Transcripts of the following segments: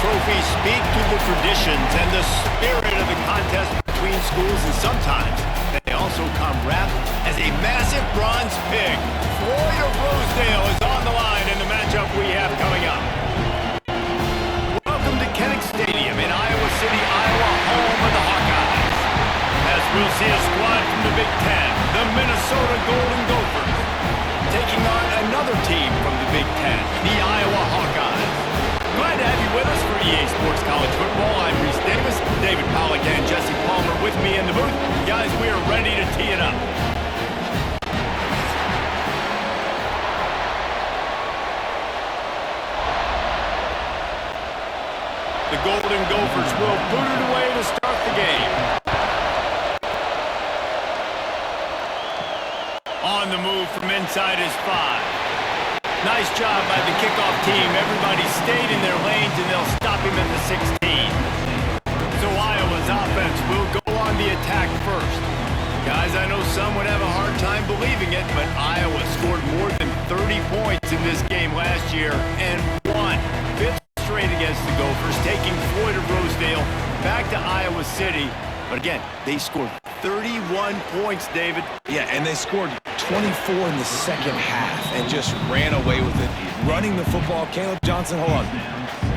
trophies speak to the traditions and the spirit of the contest between schools, and sometimes they also come wrapped as a massive bronze pig. Floyd of Rosedale is on the line in the matchup we have coming up. Welcome to Kinnick Stadium in Iowa City, Iowa, home of the Hawkeyes. As we'll see a squad from the Big Ten, the Minnesota Golden Gophers, taking on another team from the Big Ten, the Iowa Hawkeyes. Glad to have you with us for EA Sports College Football. I'm Reese Davis, David Pollack and Jesse Palmer with me in the booth. Guys, we are ready to tee it up. The Golden Gophers will boot it away to start the game. On the move from inside his 5. Nice job by the kickoff team. Everybody stayed in their lanes, and they'll stop him at the 16. So Iowa's offense will go on the attack first. Guys, I know some would have a hard time believing it, but Iowa scored more than 30 points in this game last year and won. Fifth straight against the Gophers, taking Floyd of Rosedale back to Iowa City. But again, they scored 31 points, David. Yeah, and they scored 24 in the second half and just ran away with it. Running the football, Caleb Johnson, hold on.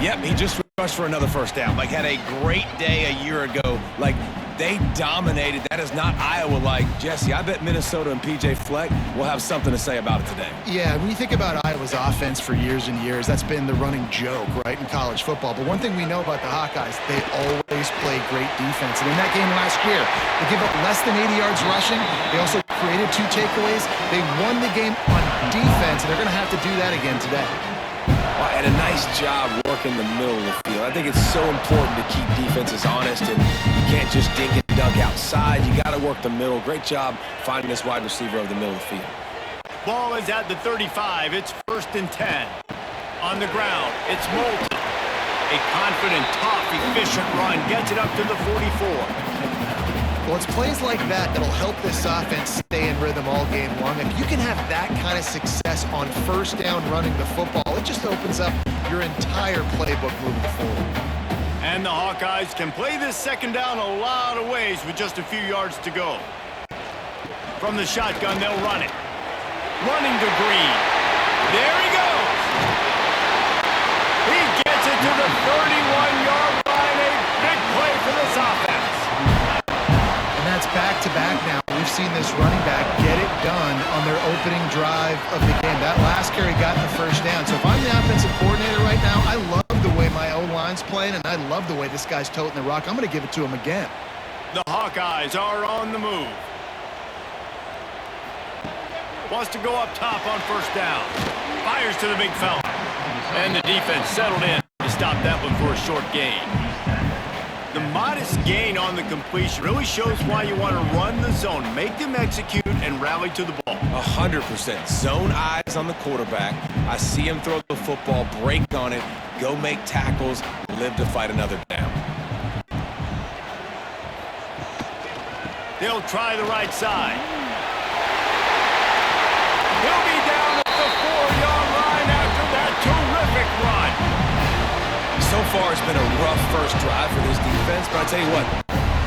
Yep, he just rushed for another first down. Like, had a great day a year ago. Like, they dominated. That is not Iowa-like. Jesse, I bet Minnesota and P.J. Fleck will have something to say about it today. Yeah, when you think about Iowa's offense for years and years, that's been the running joke, right, in college football. But one thing we know about the Hawkeyes, they always play great defense. And in that game last year, they gave up less than 80 yards rushing. They also created 2 takeaways. They won the game on defense, and they're going to have to do that again today. Well, and a nice job working the middle of the field. I think it's so important to keep defenses honest, and you can't just dink and dunk outside. You got to work the middle. Great job finding this wide receiver over the middle of the field. Ball is at the 35. It's 1st and 10. On the ground, it's Moulton. A confident, tough, efficient run gets it up to the 44. Well, it's plays like that that'll help this offense stay in rhythm all game long. If you can have that kind of success on first down running the football, it just opens up your entire playbook moving forward. And the Hawkeyes can play this second down a lot of ways with just a few yards to go. From the shotgun, they'll run it. Running to Green. There he goes. He gets it to the 31-yard line. A big play for this offense. That's back-to-back now. We've seen this running back get it done on their opening drive of the game. That last carry got the first down. So if I'm the offensive coordinator right now, I love the way my O-line's playing, and I love the way this guy's toting the rock. I'm going to give it to him again. The Hawkeyes are on the move. Wants to go up top on first down. Fires to the big fella. And the defense settled in to stop that one for a short gain. The modest gain on the completion really shows why you want to run the zone, make them execute, and rally to the ball. 100%. Zone eyes on the quarterback. I see him throw the football, break on it, go make tackles, live to fight another down. They'll try the right side. He'll be down at the 4-yard line after that terrific run. So far, it's been a rough first drive for this defense, but I tell you what,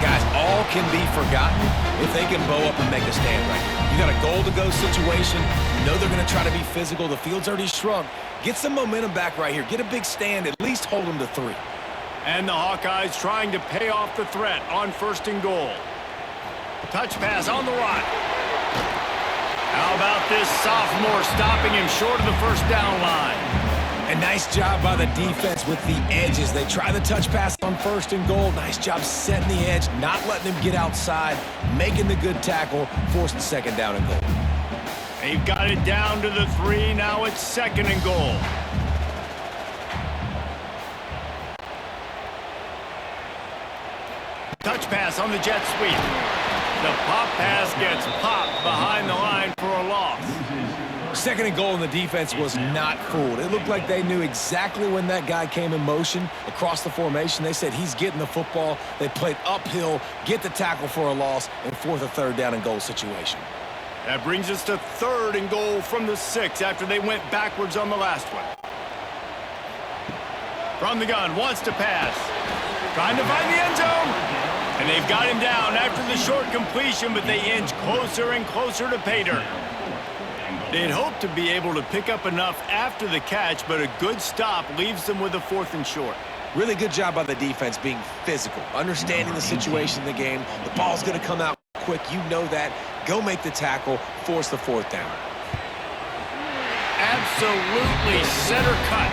guys, all can be forgotten if they can bow up and make a stand right here. You got a goal-to-go situation. You know they're going to try to be physical. The field's already shrunk. Get some momentum back right here. Get a big stand. At least hold them to 3. And the Hawkeyes trying to pay off the threat on 1st and goal. Touch pass on the run. How about this sophomore stopping him short of the first down line? A nice job by the defense with the edges. They try the touch pass on 1st and goal. Nice job setting the edge, not letting him get outside, making the good tackle, forcing 2nd down and goal. They've got it down to the 3. Now it's 2nd and goal. Touch pass on the jet sweep. The pop pass gets popped behind the line for a loss. 2nd and goal, and the defense was not fooled. It looked like they knew exactly when that guy came in motion across the formation. They said he's getting the football. They played uphill, get the tackle for a loss, and force a 3rd down and goal situation. That brings us to 3rd and goal from the 6 after they went backwards on the last one. From the gun, wants to pass. Trying to find the end zone. And they've got him down after the short completion, but they inch closer and closer to pay dirt. They'd hoped to be able to pick up enough after the catch, but a good stop leaves them with a 4th and short. Really good job by the defense being physical, understanding the situation in the game. The ball's going to come out quick. You know that. Go make the tackle, force the 4th down. Absolutely center cut.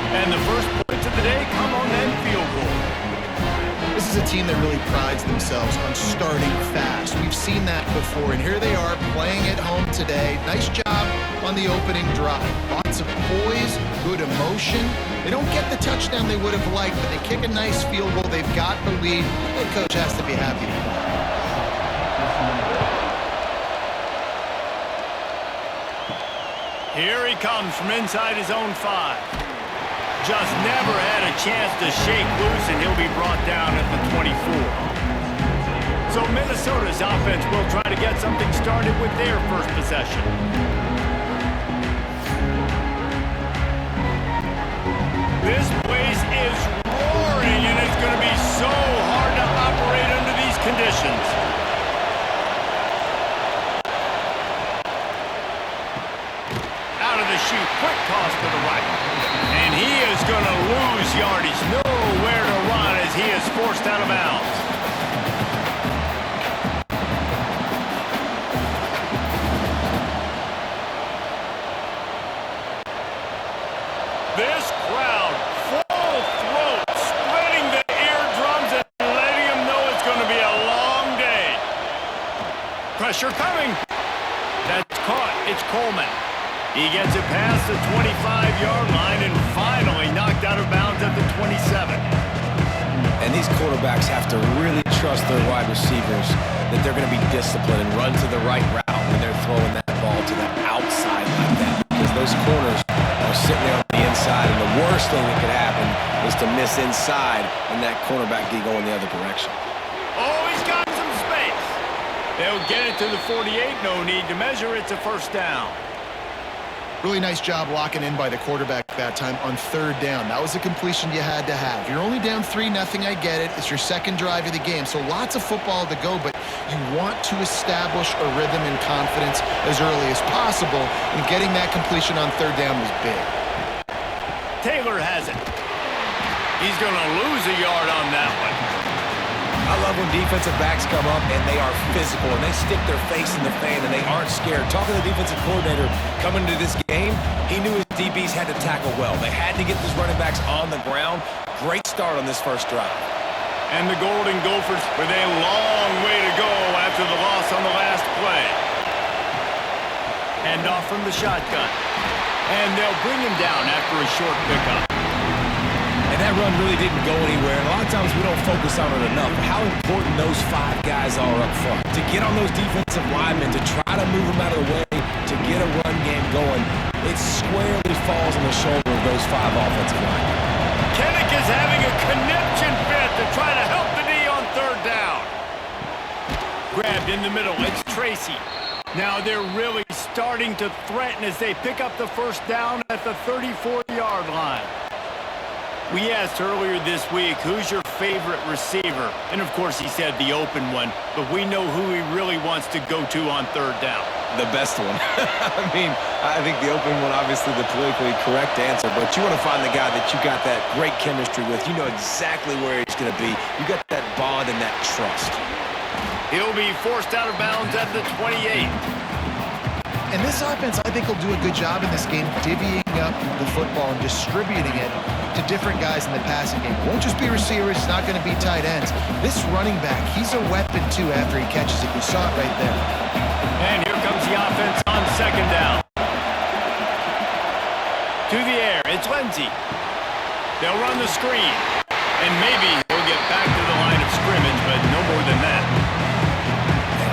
And the first points of the day come on that field goal. This is a team that really prides themselves on starting fast. We've seen that before, and here they are playing at home today. Nice job on the opening drive. Lots of poise, good emotion. They don't get the touchdown they would have liked, but they kick a nice field goal. They've got the lead. The coach has to be happy with that. Here he comes from inside his own 5. Just never had a chance to shake loose, and he'll be brought down at the 24. So Minnesota's offense will try to get something started with their first possession. This place is roaring, and it's going to be so hard to operate under these conditions. Out of the chute, quick toss to the right. And he is going to lose yardage. Nowhere to run as he is forced out of bounds. This crowd, full throat, spreading the eardrums and letting him know it's going to be a long day. Pressure coming. That's caught. It's Coleman. He gets it past the 25-yard line and finally knocked out of bounds at the 27. And these quarterbacks have to really trust their wide receivers that they're going to be disciplined and run to the right route when they're throwing that ball to the outside like that. Because those corners are sitting there on the inside, and the worst thing that could happen is to miss inside and that cornerback be going the other direction. Oh, he's got some space. They'll get it to the 48. No need to measure. It's a 1st down. Really nice job locking in by the quarterback that time on 3rd down. That was a completion you had to have. You're only down 3-0, I get it. It's your 2nd drive of the game, so lots of football to go, but you want to establish a rhythm and confidence as early as possible, and getting that completion on 3rd down was big. Taylor has it. He's going to lose a yard on that one. I love when defensive backs come up and they are physical and they stick their face in the fan and they aren't scared. Talking to the defensive coordinator coming into this game, he knew his DBs had to tackle well. They had to get these running backs on the ground. Great start on this first drive. And the Golden Gophers with a long way to go after the loss on the last play. Hand off from the shotgun. And they'll bring him down after a short pickup. And that run really didn't go anywhere. And a lot of times we don't focus on it enough. How important those 5 guys are up front. To get on those defensive linemen, to try to move them out of the way, to get a run game going, it squarely falls on the shoulder of those 5 offensive linemen. Kinnick is having a conniption fit to try to help the D on 3rd down. Grabbed in the middle. It's Tracy. Now they're really starting to threaten as they pick up the 1st down at the 34-yard line. We asked earlier this week, who's your favorite receiver? And, of course, he said the open one, but we know who he really wants to go to on 3rd down. The best one. I mean, I think the open one, obviously the politically correct answer, but you want to find the guy that you got that great chemistry with. You know exactly where he's going to be. You got that bond and that trust. He'll be forced out of bounds at the 28. And this offense, I think, will do a good job in this game divvying up the football and distributing it to different guys in the passing game. It won't just be receivers. It's not going to be tight ends. This running back, he's a weapon, too, after he catches it. You saw it right there. And here comes the offense on 2nd down. To the air, it's Lindsey. They'll run the screen. And maybe he'll get back to the line of scrimmage, but no more than that.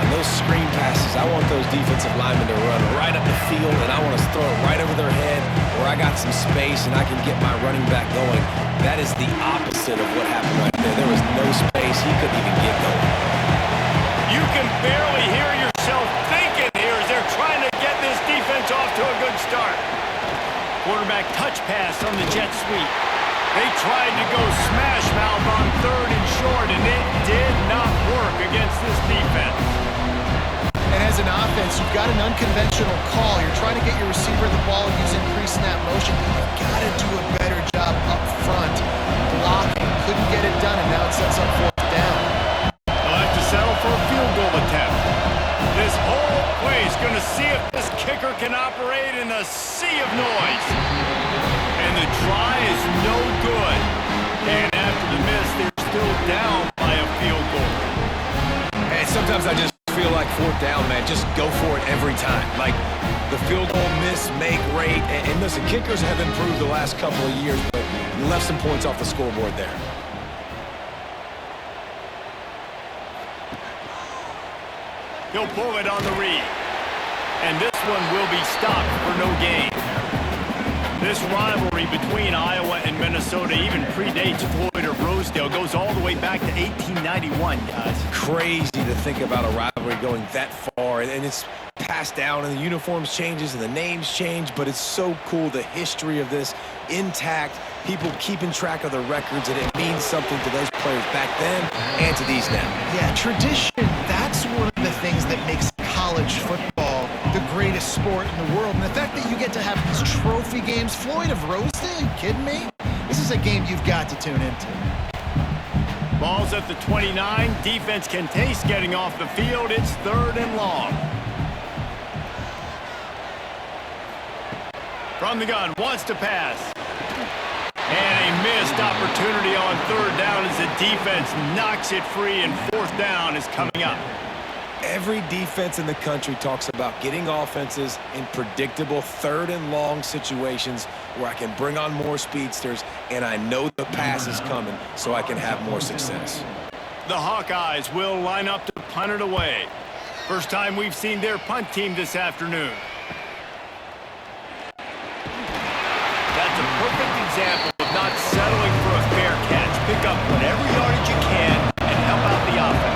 Those screen passes, I want those defensive linemen to run right up the field, and I want to throw it right over their head where I got some space and I can get my running back going. That is the opposite of what happened right there. There was no space. He couldn't even get going. You can barely hear yourself thinking here as they're trying to get this defense off to a good start. Quarterback touch pass on the jet sweep. They tried to go smash mouth on 3rd and short, and it did not work against this defense. And as an offense, you've got an unconventional call. You're trying to get your receiver the ball using pre-snap motion. You've got to do a better job up front blocking. Couldn't get it done, and now it sets up 4th down. They'll have to settle for a field goal attempt. This whole play is going to see if this kicker can operate in a sea of noise. And the try is no good. And after the miss, they're still down by a field goal. And sometimes I just feel like 4th down, man. Just go for it every time. Like the field goal miss, make rate. And listen, kickers have improved the last couple of years, but you left some points off the scoreboard there. He'll pull it on the read. And this one will be stopped for no gain. This rivalry between Iowa and Minnesota even predates Floyd of Rosedale. Goes all the way back to 1891, guys. Crazy to think about a rivalry going that far. And it's passed down, and the uniforms changes, and the names change. But it's so cool, the history of this intact. People keeping track of the records, and it means something to those players back then and to these now. Yeah, tradition, that's one of the things that makes college football the greatest sport in the world. And the fact that you get to have these trophy games, Floyd of Rosedale, are you kidding me? This is a game you've got to tune into. Ball's at the 29. Defense can taste getting off the field. It's 3rd and long. From the gun, wants to pass. And a missed opportunity on 3rd down as the defense knocks it free, and 4th down is coming up. Every defense in the country talks about getting offenses in predictable 3rd and long situations where I can bring on more speedsters and I know the pass is coming so I can have more success. The Hawkeyes will line up to punt it away. First time we've seen their punt team this afternoon. That's a perfect example of not settling for a fair catch. Pick up whatever yardage you can and help out the offense.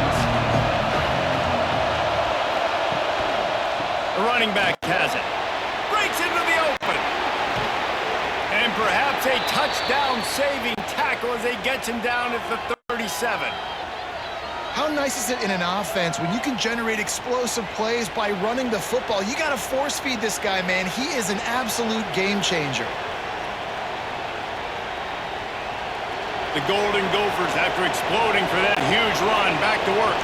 The running back has it. Breaks into the open. And perhaps a touchdown-saving tackle as he gets him down at the 37. How nice is it in an offense when you can generate explosive plays by running the football? You got to force-feed this guy, man. He is an absolute game changer. The Golden Gophers, after exploding for that huge run, back to work.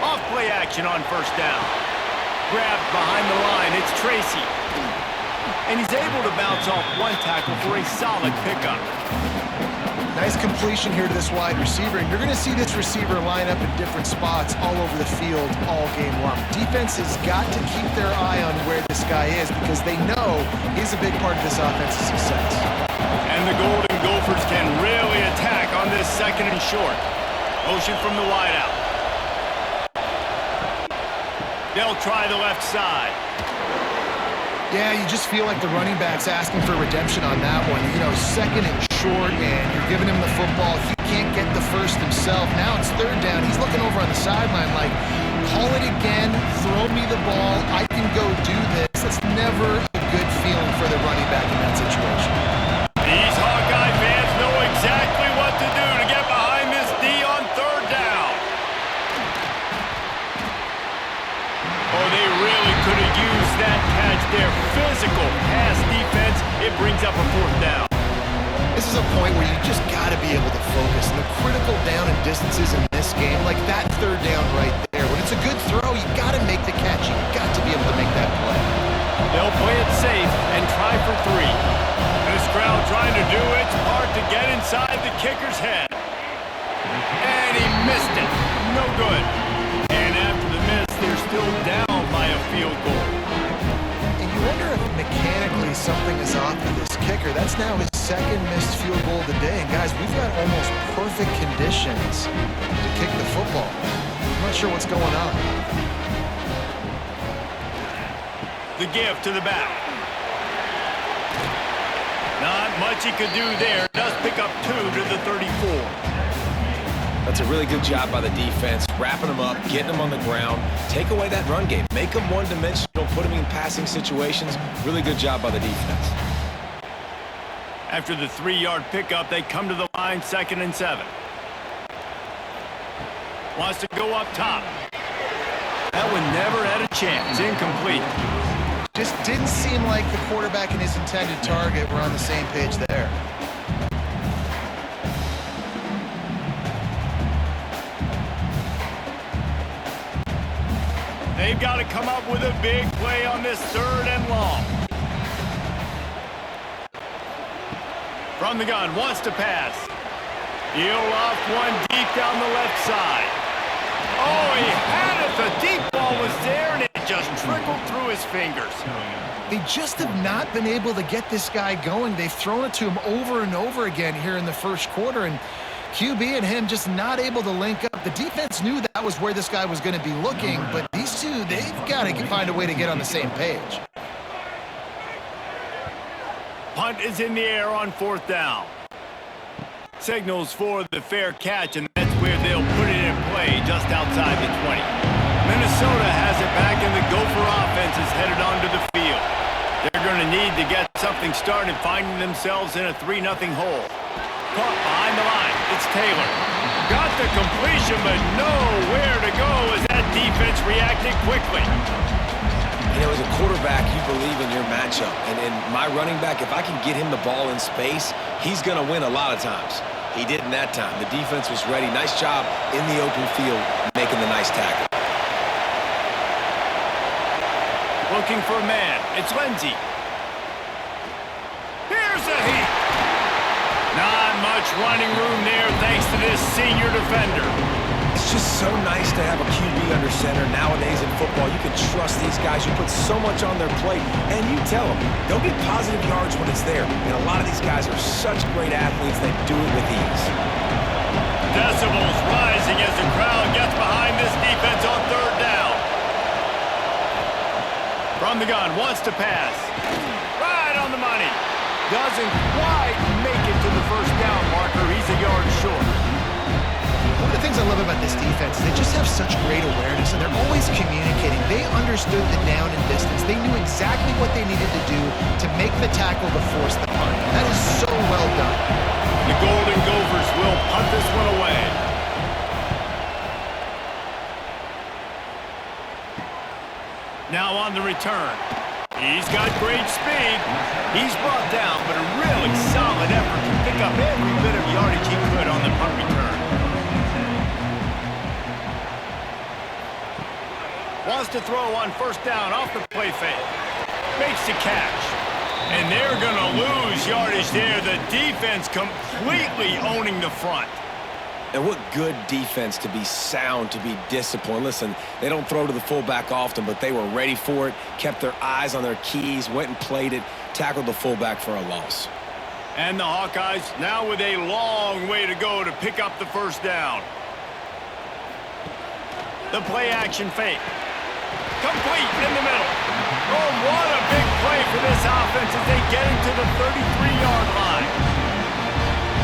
Off-play action on 1st down. Grabbed behind the line, it's Tracy. And he's able to bounce off one tackle for a solid pickup. Nice completion here to this wide receiver, and you're going to see this receiver line up in different spots all over the field all game long. Defense has got to keep their eye on where this guy is because they know he's a big part of this offense's success. And the Golden Gophers can really attack on this 2nd and short. Motion from the wideout. They'll try the left side. Yeah, you just feel like the running back's asking for redemption on that one. You know, 2nd and short, and you're giving him the football. He can't get the first himself. Now it's 3rd down. He's looking over on the sideline like, call it again, throw me the ball, I can go do this. That's never a good feeling for the running back in that situation. These Hawkeye fans know exactly what to do to get behind this D on 3rd down. Oh, they really could have used that catch there. Physical pass defense. It brings up a 4th down. This is a point where you just got to be able to focus. And the critical down and distances in this game, like that 3rd down right there, when it's a good throw, you got to make the catch. You got to be able to make that play. They'll play it safe and try for 3. This crowd trying to do its part to get inside the kicker's head. And he missed it. No good. And after the miss, they're still down by a field goal. And you wonder if mechanically something is off with this kicker. That's now his 2nd missed field goal of the day. And guys, we've got almost perfect conditions to kick the football. I'm not sure what's going on. The give to the back. Not much he could do there. Does pick up 2 to the 34. That's a really good job by the defense, wrapping them up, getting them on the ground, take away that run game, make them one-dimensional, put them in passing situations. Really good job by the defense. After the 3-yard pickup, they come to the line, 2nd and 7. Wants to go up top. That one never had a chance. Incomplete. Just didn't seem like the quarterback and his intended target were on the same page there. They've got to come up with a big play on this 3rd and long. From the gun, wants to pass. He'll loft one deep down the left side. Oh, he had it. The deep ball was there, and it just trickled through his fingers. They just have not been able to get this guy going. They've thrown it to him over and over again here in the first quarter, and QB and him just not able to link up. The defense knew that was where this guy was going to be looking, but these two, they've got to find a way to get on the same page. Punt is in the air on 4th down. Signals for the fair catch, and that's where they'll put it in play just outside the 20. Minnesota has it back, and the Gopher offense is headed onto the field. They're going to need to get something started, finding themselves in a 3-0 hole. Caught behind the line. It's Taylor. Got the completion, but nowhere to go as that defense reacted quickly. You know, as a quarterback, you believe in your matchup. And my running back, if I can get him the ball in space, he's going to win a lot of times. He did in that time. The defense was ready. Nice job in the open field making the nice tackle. Looking for a man. It's Lindsey. Here's a hit. Not much running room there thanks to this senior defender. It's just so nice to have a QB under center. Nowadays in football, you can trust these guys. You put so much on their plate, and you tell them, go get positive yards when it's there. And a lot of these guys are such great athletes, they do it with ease. Decibels rising as the crowd gets behind this defense on 3rd down. From the gun, wants to pass. Right on the money. Doesn't quite make it to the 1st down marker. He's a yard short. One of the things I love about this defense is they just have such great awareness, and they're always communicating. They understood the down and distance. They knew exactly what they needed to do to make the tackle to force the punt. That is so well done. The Golden Gophers will punt this one away. Now on the return. He's got great speed. He's brought down, but a really solid effort to pick up every bit of yardage he could on the punt return. Wants to throw on 1st down off the play fake. Makes the catch. And they're going to lose yardage there. The defense completely owning the front. And what good defense to be sound, to be disciplined. Listen, they don't throw to the fullback often, but they were ready for it, kept their eyes on their keys, went and played it, tackled the fullback for a loss. And the Hawkeyes now with a long way to go to pick up the 1st down. The play action fake. Complete in the middle. Oh, what a big play for this offense as they get into the 33-yard line.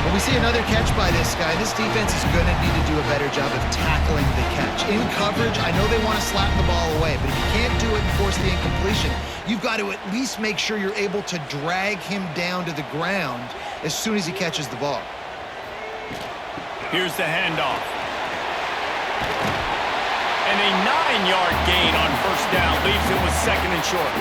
When we see another catch by this guy, this defense is going to need to do a better job of tackling the catch. In coverage, I know they want to slap the ball away, but if you can't do it and force the incompletion, you've got to at least make sure you're able to drag him down to the ground as soon as he catches the ball. Here's the handoff. And a 9-yard gain on 1st down leaves it with 2nd and short.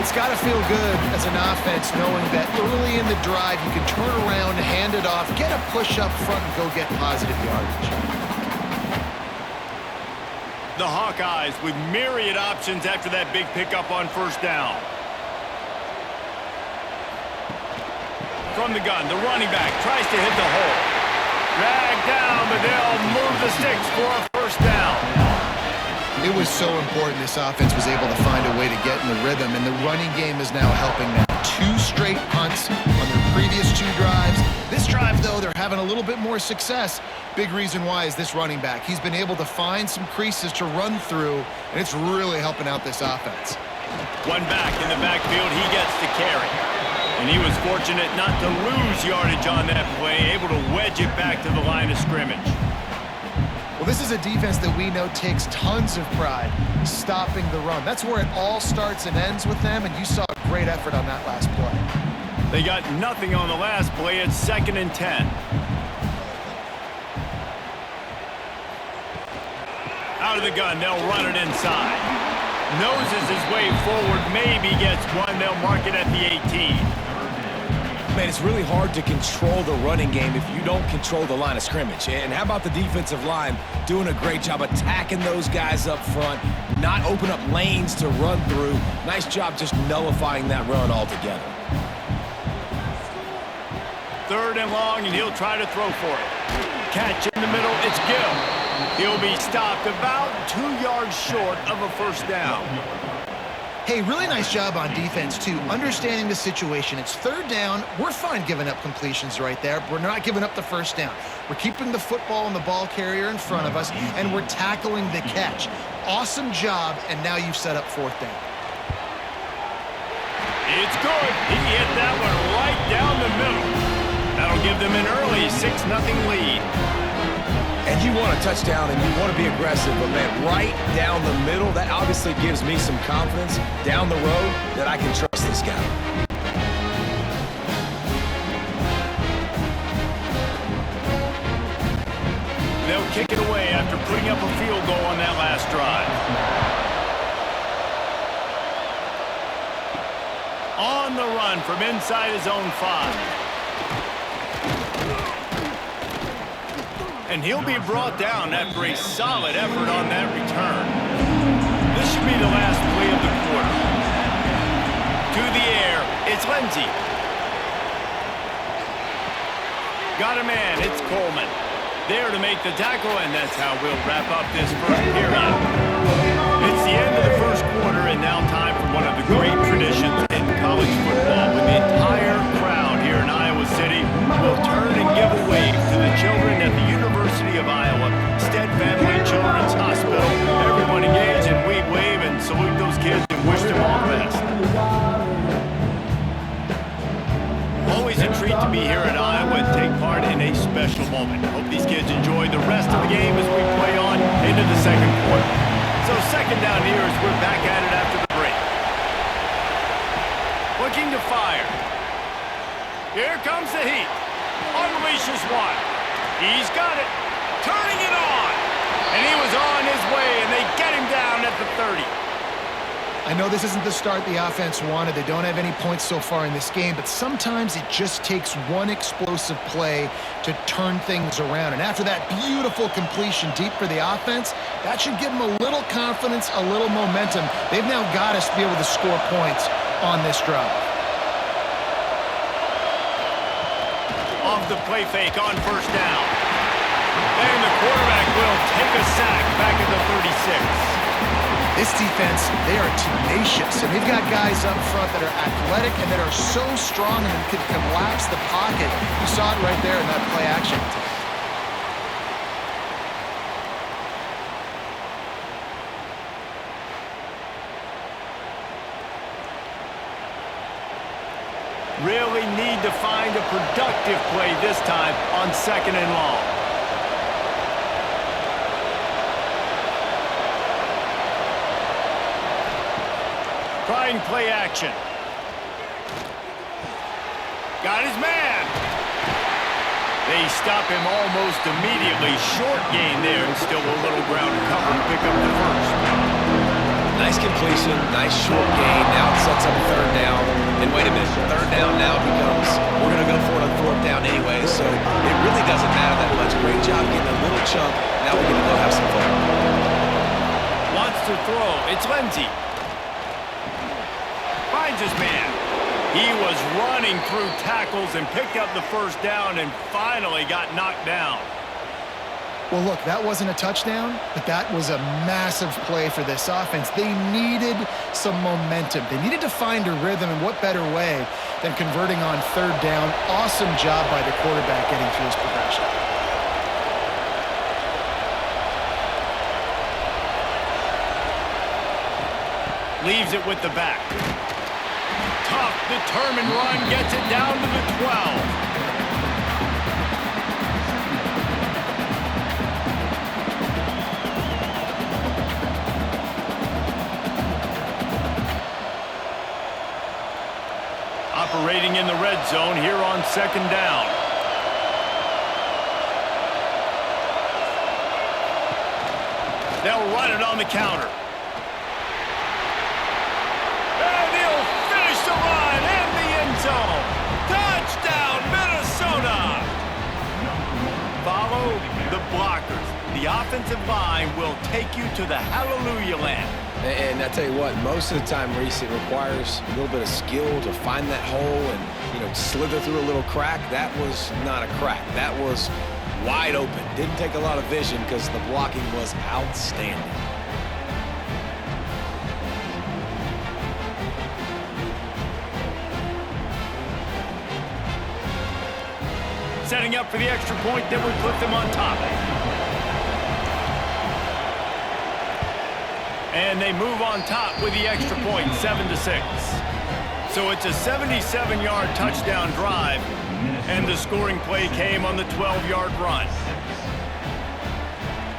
It's got to feel good as an offense knowing that early in the drive you can turn around, hand it off, get a push up front, and go get positive yardage. The Hawkeyes with myriad options after that big pickup on 1st down. From the gun, the running back tries to hit the hole. Dragged down, but they'll move the sticks for a 1st down. It was so important this offense was able to find a way to get in the rhythm, and the running game is now helping them. 2 straight punts on their previous 2 drives. This drive, though, they're having a little bit more success. Big reason why is this running back. He's been able to find some creases to run through, and it's really helping out this offense. One back in the backfield, he gets to carry. And he was fortunate not to lose yardage on that play, able to wedge it back to the line of scrimmage. Well, this is a defense that we know takes tons of pride stopping the run. That's where it all starts and ends with them, and you saw a great effort on that last play. They got nothing on the last play. It's 2nd and 10. Out of the gun, they'll run it inside. Noses his way forward, maybe gets one. They'll mark it at the 18. Man, it's really hard to control the running game if you don't control the line of scrimmage. And how about the defensive line doing a great job attacking those guys up front, not open up lanes to run through. Nice job just nullifying that run altogether. 3rd and long, and he'll try to throw for it. Catch in the middle, it's Gill. He'll be stopped about 2 yards short of a first down. Hey, really nice job on defense, too, understanding the situation. It's 3rd down. We're fine giving up completions right there. We're not giving up the first down. We're keeping the football and the ball carrier in front of us, and we're tackling the catch. Awesome job, and now you've set up 4th down. It's good. He hit that one right down the middle. That'll give them an early 6-0 lead. And you want a touchdown and you want to be aggressive, but man, right down the middle, that obviously gives me some confidence down the road that I can trust this guy. They'll kick it away after putting up a field goal on that last drive. On the run from inside his own 5. And he'll be brought down after a solid effort on that return. This should be the last play of the quarter. To the air, it's Lindsey. Got a man, it's Coleman. There to make the tackle, and that's how we'll wrap up this first period. It's the end of the first quarter, and now time for one of the great traditions in college football, when the entire crowd here in Iowa City will turn and give a wave to the children at the University of Iowa Stead Family Children's Hospital. Everyone engage, and we wave and salute those kids and wish them all the best. Always a treat to be here at Iowa and take part in a special moment. Hope these kids enjoy the rest of the game as we play on into the second quarter. So 2nd down here as we're back at it after the break. Looking to fire. Here comes the heat. Unleashes one. He's got it. Turning it on. And he was on his way, and they get him down at the 30. I know this isn't the start the offense wanted. They don't have any points so far in this game, but sometimes it just takes one explosive play to turn things around. And after that beautiful completion deep for the offense, that should give them a little confidence, a little momentum. They've now got us to be able to score points on this drive. Off the play fake on first down. And the quarterback will take a sack back at the 36. This defense, they are tenacious, and they've got guys up front that are athletic and that are so strong and can collapse the pocket. You saw it right there in that play action. Really need to find a productive play this time on 2nd and long. Trying play action. Got his man. They stop him almost immediately. Short gain there, and still a little ground to cover to pick up the first. Nice completion, nice short gain. Now it sets up 3rd down. And wait a minute, 3rd down now becomes, we're going to go for it on 4th down anyway, so it really doesn't matter that much. Great job getting a little chunk. Now we're going to go have some fun. Wants to throw. It's Lindsey. Finds his man. He was running through tackles and picked up the first down and finally got knocked down. Well, look, that wasn't a touchdown, but that was a massive play for this offense. They needed some momentum. They needed to find a rhythm, and what better way than converting on 3rd down. Awesome job by the quarterback getting through his progression. Leaves it with the back. tough, determined run gets it down to the 12. Operating in the red zone here on second down. They'll run it on the counter. And he'll finish the run in the end zone. Touchdown, Minnesota! Follow the blockers. The offensive line will take you to the hallelujah land. And I tell you what, most of the time, Reese, it requires a little bit of skill to find that hole and, you know, slither through a little crack. That was not a crack. That was wide open. Didn't take a lot of vision because the blocking was outstanding. Setting up for the extra point that would put them on top. And they move on top with the extra point, 7-6. So it's a 77-yard touchdown drive, and the scoring play came on the 12-yard run.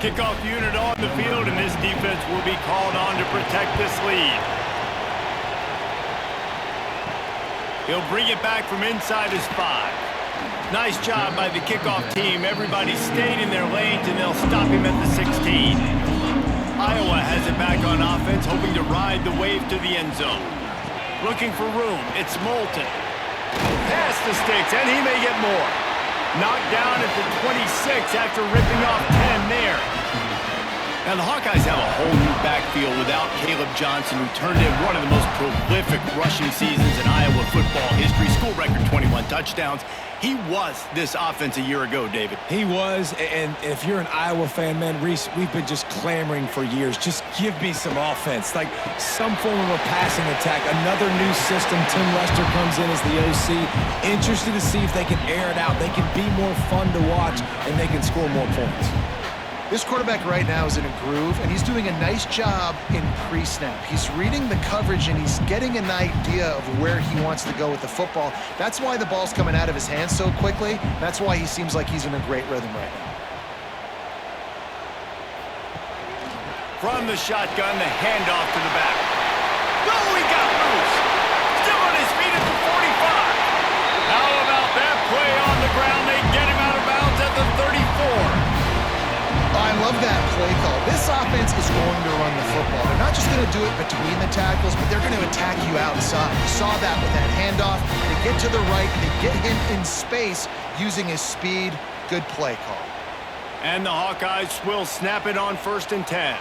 Kickoff unit on the field, and this defense will be called on to protect this lead. He'll bring it back from inside his 5. Nice job by the kickoff team. Everybody stayed in their lanes, and they'll stop him at the 16. Iowa has it back on offense, hoping to ride the wave to the end zone. Looking for room. It's Moulton. Pass the sticks, and he may get more. Knocked down at the 26 after ripping off 10 there. Now, the Hawkeyes have a whole new backfield without Caleb Johnson, who turned in one of the most prolific rushing seasons in Iowa football history. School record 21 touchdowns. He was this offense a year ago, David. He was, and if you're an Iowa fan, man, Reese, we've been just clamoring for years. Just give me some offense, like some form of a passing attack. Another new system. Tim Lester comes in as the OC. Interested to see if they can air it out. They can be more fun to watch, and they can score more points. This quarterback right now is in a groove, and he's doing a nice job in pre-snap. He's reading the coverage, and he's getting an idea of where he wants to go with the football. That's why the ball's coming out of his hands so quickly. That's why he seems like he's in a great rhythm right now. From the shotgun, the handoff to the back. Oh, he got loose. Still on his feet at the 45. How about that play on the ground? They get him out of bounds at the 34. I love that play call. This offense is going to run the football. They're not just going to do it between the tackles, but they're going to attack you outside. You saw that with that handoff. They get to the right. They get him in space using his speed. Good play call. And the Hawkeyes will snap it on 1st and 10.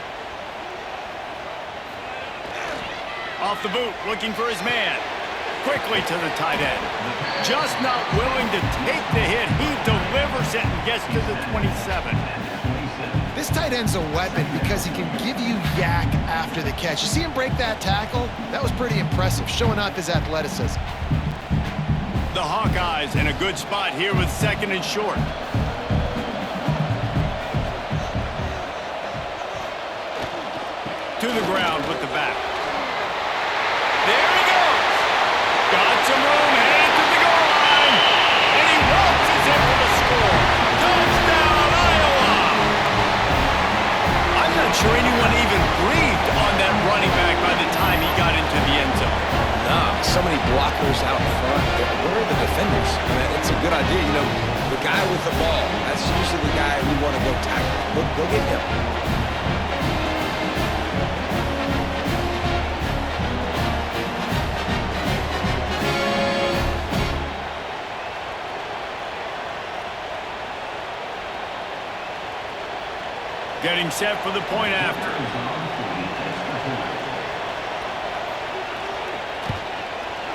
Off the boot, looking for his man. Quickly to the tight end. Just not willing to take the hit. He delivers it and gets to the 27. This tight end's a weapon because he can give you yak after the catch. You see him break that tackle? That was pretty impressive, showing off his athleticism. The Hawkeyes in a good spot here with 2nd and short. To the ground with the back. There he goes. Got some room, headed to the goal line. And he waltzes in for the score. Touchdown, Iowa! I'm not sure anyone even breathed on that running back by the time he got into the end zone. Nah, so many blockers out in front. Where are the defenders? I mean, it's a good idea. You know, the guy with the ball, that's usually the guy we want to go tackle. Go get him. Getting set for the point after.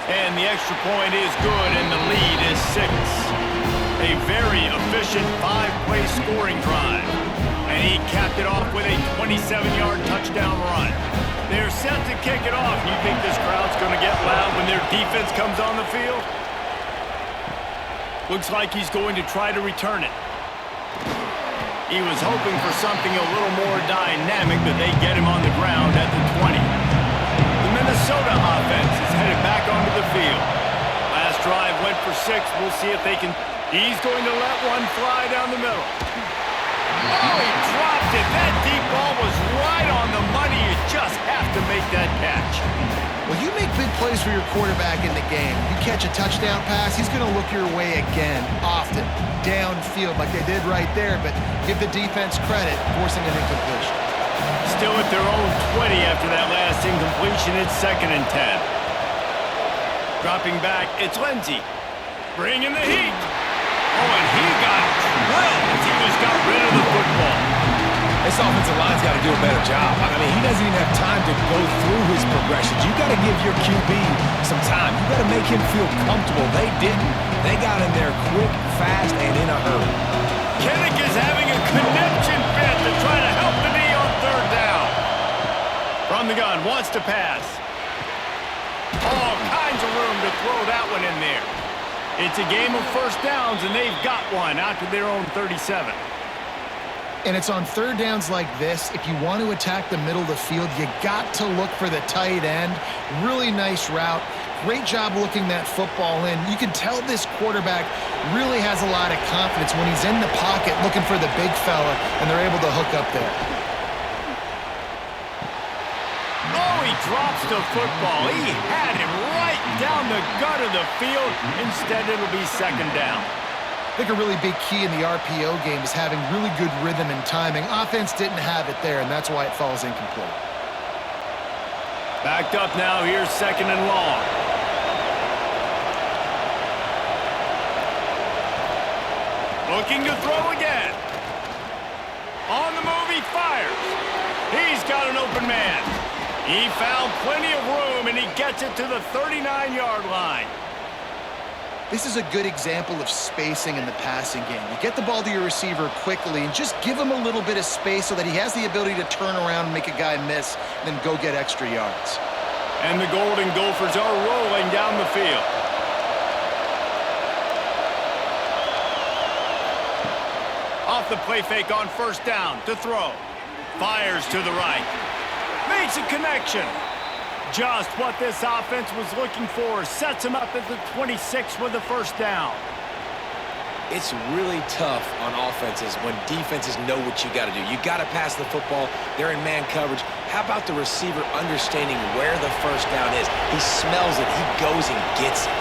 And the extra point is good, and the lead is 6. A very efficient 5-play scoring drive. And he capped it off with a 27-yard touchdown run. They're set to kick it off. You think this crowd's going to get loud when their defense comes on the field? Looks like he's going to try to return it. He was hoping for something a little more dynamic, but they get him on the ground at the 20. The Minnesota offense is headed back onto the field. Last drive went for 6. We'll see if they can. He's going to let one fly down the middle. Oh, he dropped it. That deep ball was right on the money. You just have to make that catch. Well, you make big plays for your quarterback in the game. You catch a touchdown pass, he's going to look your way again, often, downfield like they did right there, but give the defense credit, forcing an incompletion. Still at their own 20 after that last incompletion. It's 2nd and 10. Dropping back, it's Lindsey. Bringing the heat. Oh, and he got drilled as he just got rid of the football. This offensive line's got to do a better job. I mean, he doesn't even have time to go through his progressions. You got to give your QB some time. You got to make him feel comfortable. They didn't. They got in there quick, fast, and in a hurry. Kinnick is having a conniption fit to try to help the knee on 3rd down. From the gun, wants to pass. All kinds of room to throw that one in there. It's a game of 1st downs, and they've got one out to their own 37. And it's on 3rd downs like this, if you want to attack the middle of the field, you got to look for the tight end. Really nice route. Great job looking that football in. You can tell this quarterback really has a lot of confidence when he's in the pocket looking for the big fella, and they're able to hook up there. Oh, he drops the football. He had him right down the gut of the field. Instead, it'll be 2nd down. I think a really big key in the RPO game is having really good rhythm and timing. Offense didn't have it there, and that's why it falls incomplete. Backed up now. Here's 2nd and long. Looking to throw again. On the move, he fires. He's got an open man. He found plenty of room, and he gets it to the 39-yard line. This is a good example of spacing in the passing game. You get the ball to your receiver quickly and just give him a little bit of space so that he has the ability to turn around and make a guy miss, and then go get extra yards. And the Golden Gophers are rolling down the field. Off the play fake on 1st down to throw. Fires to the right. Makes a connection. Just what this offense was looking for. Sets him up at the 26 with the 1st down. It's really tough on offenses when defenses know what you got to do. You got to pass the football. They're in man coverage. How about the receiver understanding where the 1st down is? He smells it. He goes and gets it.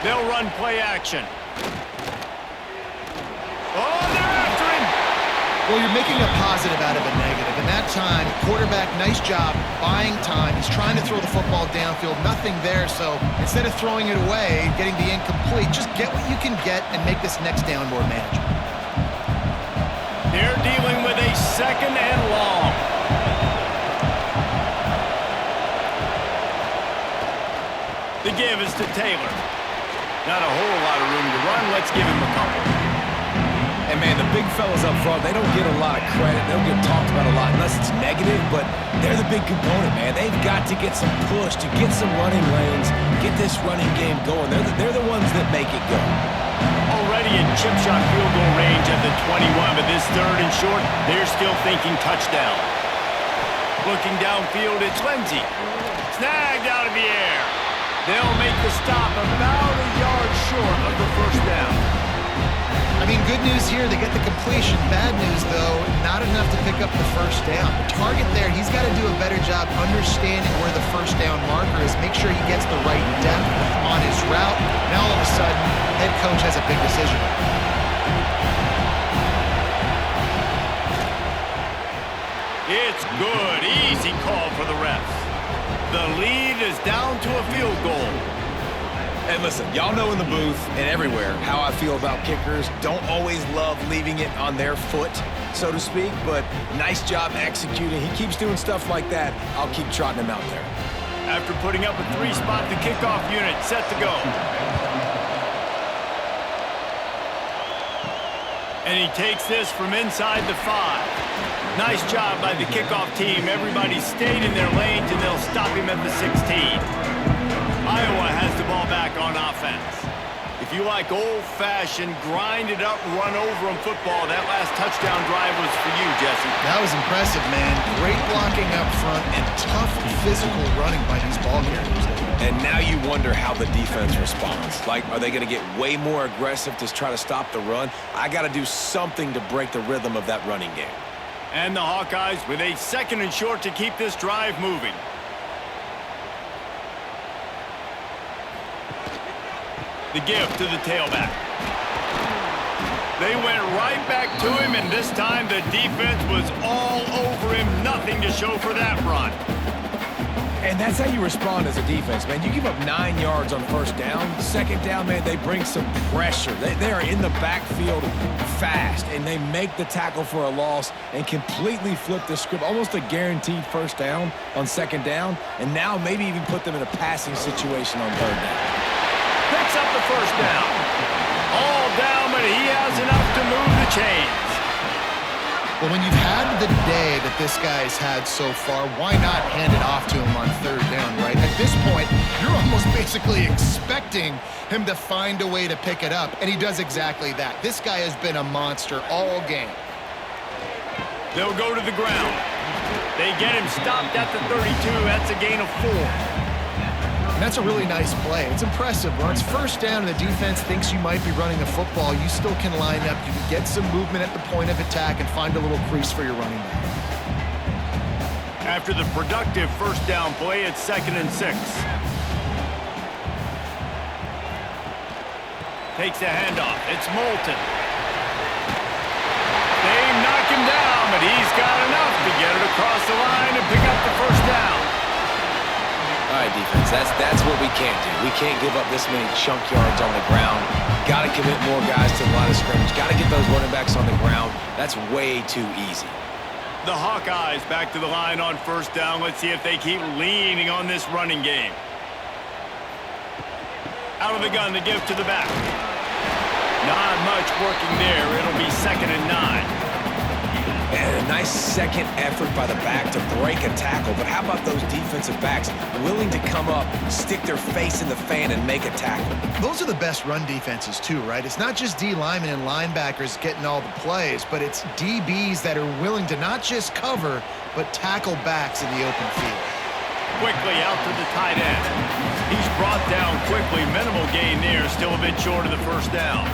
They'll run play action. Oh, they're after him. Well, you're making a positive out of a negative. In that time, quarterback, nice job, buying time. He's trying to throw the football downfield. Nothing there, so instead of throwing it away, getting the incomplete, just get what you can get and make this next down more manageable. They're dealing with a 2nd and long. The give is to Taylor. Not a whole lot of room to run. Let's give him a couple. And, man, the big fellas up front, they don't get a lot of credit. They don't get talked about a lot unless it's negative, but they're the big component, man. They've got to get some push, to get some running lanes, get this running game going. They're the ones that make it go. Already in chip shot field goal range at the 21, but this 3rd and short, they're still thinking touchdown. Looking downfield, it's Lindsey. Snagged out of the air. They'll make the stop about a yard short of the 1st down. I mean, good news here, they get the completion. Bad news, though, not enough to pick up the 1st down. The target there, he's got to do a better job understanding where the 1st down marker is, make sure he gets the right depth on his route. Now, all of a sudden, head coach has a big decision. It's good. Easy call for the refs. The lead is down to a field goal. And listen, y'all know in the booth and everywhere how I feel about kickers. Don't always love leaving it on their foot, so to speak, but nice job executing. He keeps doing stuff like that. I'll keep trotting him out there. After putting up a 3-spot, the kickoff unit set to go. And he takes this from inside the 5. Nice job by the kickoff team. Everybody stayed in their lanes, and they'll stop him at the 16. Iowa has the ball back on offense. If you like old-fashioned, grind-it-up, run-over-'em football, that last touchdown drive was for you, Jesse. That was impressive, man. Great blocking up front and tough physical running by these ball carriers. And now you wonder how the defense responds. Like, are they going to get way more aggressive to try to stop the run? I got to do something to break the rhythm of that running game. And the Hawkeyes with a 2nd and short to keep this drive moving. The give to the tailback. They went right back to him, and this time the defense was all over him. Nothing to show for that run. And that's how you respond as a defense, man. You give up 9 yards on 1st down. 2nd down, man, they bring some pressure. They are in the backfield fast, and they make the tackle for a loss and completely flip the script. Almost a guaranteed 1st down on 2nd down, and now maybe even put them in a passing situation on 3rd down. Picks up the 1st down. All down, but he has enough to move the chains. Well, when you've had the day that this guy's had so far, why not hand it off to him on 3rd down, right? At this point, you're almost basically expecting him to find a way to pick it up, and he does exactly that. This guy has been a monster all game. They'll go to the ground. They get him stopped at the 32. That's a gain of 4. And that's a really nice play. It's impressive. When it's 1st down and the defense thinks you might be running the football, you still can line up. You can get some movement at the point of attack and find a little crease for your running back. After the productive 1st down play, it's 2nd and 6. Takes the handoff. It's Moulton. They knock him down, but he's got enough to get it across the line and pick up the 1st down. All right, defense, that's what we can't do. We can't give up this many chunk yards on the ground. Got to commit more guys to the line of scrimmage. Got to get those running backs on the ground. That's way too easy. The Hawkeyes back to the line on 1st down. Let's see if they keep leaning on this running game. Out of the gun, the give to the back. Not much working there. It'll be 2nd and 9. And a nice 2nd effort by the back to break a tackle. But how about those defensive backs willing to come up, stick their face in the fan, and make a tackle? Those are the best run defenses too, right? It's not just D linemen and linebackers getting all the plays, but it's DBs that are willing to not just cover, but tackle backs in the open field. Quickly out to the tight end. He's brought down quickly. Minimal gain there. Still a bit short of the 1st down.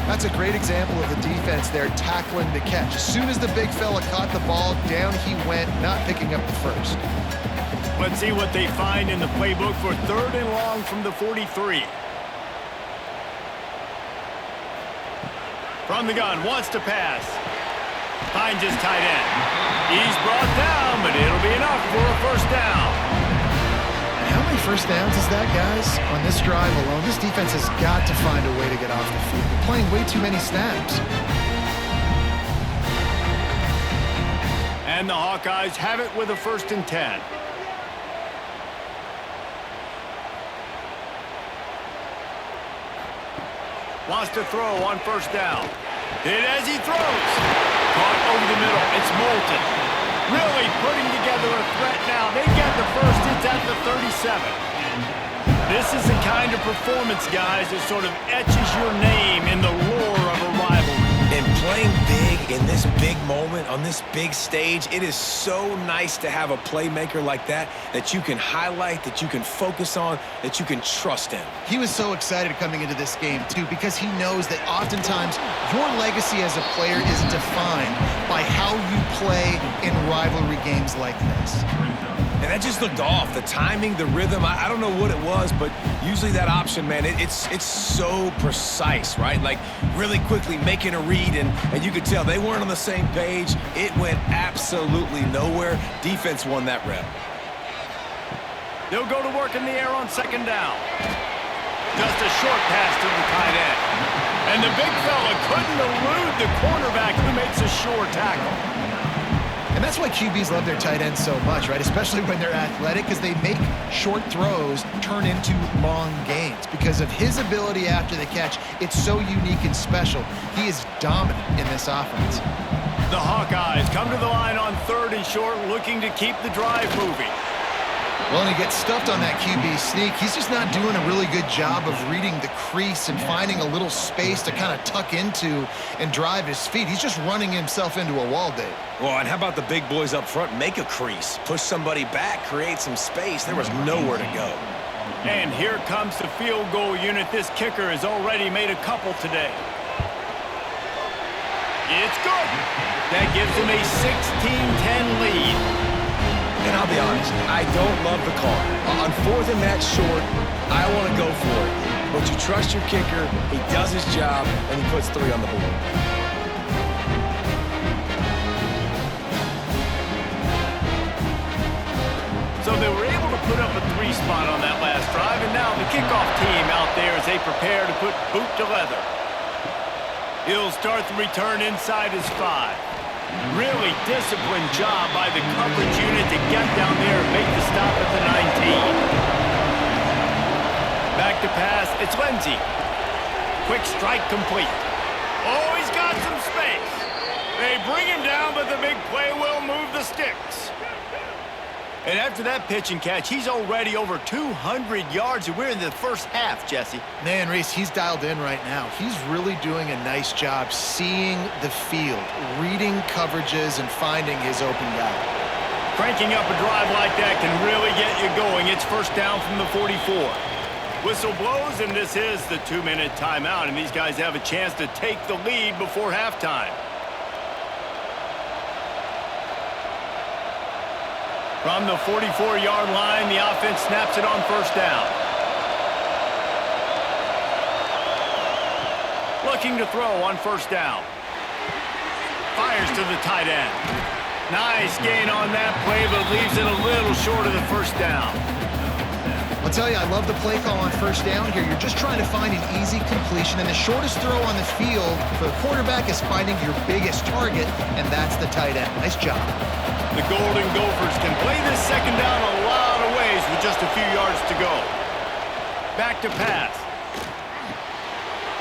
That's a great example of the defense there tackling the catch. As soon as the big fella caught the ball, down he went, not picking up the 1st. Let's see what they find in the playbook for 3rd and long from the 43. From the gun, wants to pass. Finds his tight end. He's brought down, but it'll be enough for a 1st down. How many 1st downs is that, guys? On this drive alone, this defense has got to find a way to get off the field. They're playing way too many snaps. And the Hawkeyes have it with a 1st and 10. Wants to throw on 1st down. Hit as he throws. Caught over the middle. It's Moulton. Really putting together a threat now. They get the 1st. It's at the 37. This is the kind of performance, guys, that sort of etches your name in the lore of a rivalry. And playing big in this big moment, on this big stage, it is so nice to have a playmaker like that you can highlight, that you can focus on, that you can trust in. He was so excited coming into this game, too, because he knows that oftentimes your legacy as a player is defined by how you play in rivalry games like this. And that just looked off. The timing, the rhythm, I don't know what it was, but usually that option, man, it's so precise, right? Like really quickly making a read, and you could tell they weren't on the same page. It went absolutely nowhere. Defense won that rep. They'll go to work in the air on 2nd down. Just a short pass to the tight end. And the big fella couldn't elude the cornerback who makes a sure tackle. And that's why QBs love their tight ends so much, right? Especially when they're athletic, because they make short throws turn into long gains. Because of his ability after the catch, it's so unique and special. He is dominant in this offense. The Hawkeyes come to the line on 3rd and short, looking to keep the drive moving. Well, and he gets stuffed on that QB sneak. He's just not doing a really good job of reading the crease and finding a little space to kind of tuck into and drive his feet. He's just running himself into a wall, Dave. Well, and how about the big boys up front? Make a crease, push somebody back, create some space. There was nowhere to go. And here comes the field goal unit. This kicker has already made a couple today. It's good. That gives him a 16-10 lead. And I'll be honest, I don't love the call. On 4th and that short, I want to go for it. But you trust your kicker, he does his job, and he puts 3 on the board. So they were able to put up a 3 spot on that last drive, and now the kickoff team out there as they prepare to put boot to leather. He'll start the return inside his 5. Really disciplined job by the coverage unit to get down there and make the stop at the 19. Back to pass, it's Lindsey. Quick strike complete. Oh, he's got some space. They bring him down, but the big play will move the sticks. And after that pitch and catch, he's already over 200 yards, and we're in the first half, Jesse. Man, Reese, he's dialed in right now. He's really doing a nice job seeing the field, reading coverages, and finding his open guy. Cranking up a drive like that can really get you going. It's first down from the 44. Whistle blows, and this is the 2-minute timeout, and these guys have a chance to take the lead before halftime. From the 44-yard line, the offense snaps it on first down. Looking to throw on first down. Fires to the tight end. Nice gain on that play, but leaves it a little short of the first down. I'll tell you, I love the play call on first down here. You're just trying to find an easy completion, and the shortest throw on the field for the quarterback is finding your biggest target, and that's the tight end. Nice job. The Golden Gophers can play this second down a lot of ways with just a few yards to go. Back to pass.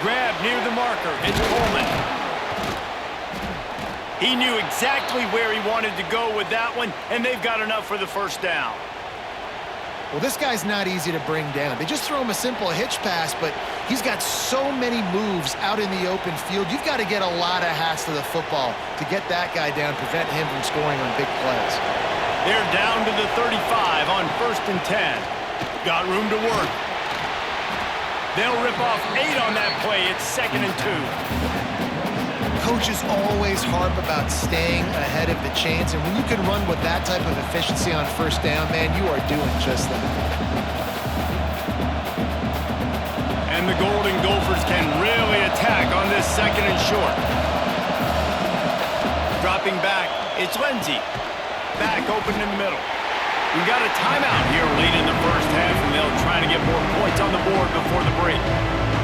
Grab near the marker. It's Coleman. He knew exactly where he wanted to go with that one, and they've got enough for the first down. Well, this guy's not easy to bring down. They just throw him a simple hitch pass, but he's got so many moves out in the open field. You've got to get a lot of hats to the football to get that guy down, prevent him from scoring on big plays. They're down to the 35 on 1st and 10. Got room to work. They'll rip off 8 on that play. It's 2nd and 2. Coaches always harp about staying ahead of the chains, and when you can run with that type of efficiency on first down, man, you are doing just that. And the Golden Gophers can really attack on this 2nd and short. Dropping back, it's Lindsey. Back open in the middle. We've got a timeout here late in the first half, and they'll try to get more points on the board before the break.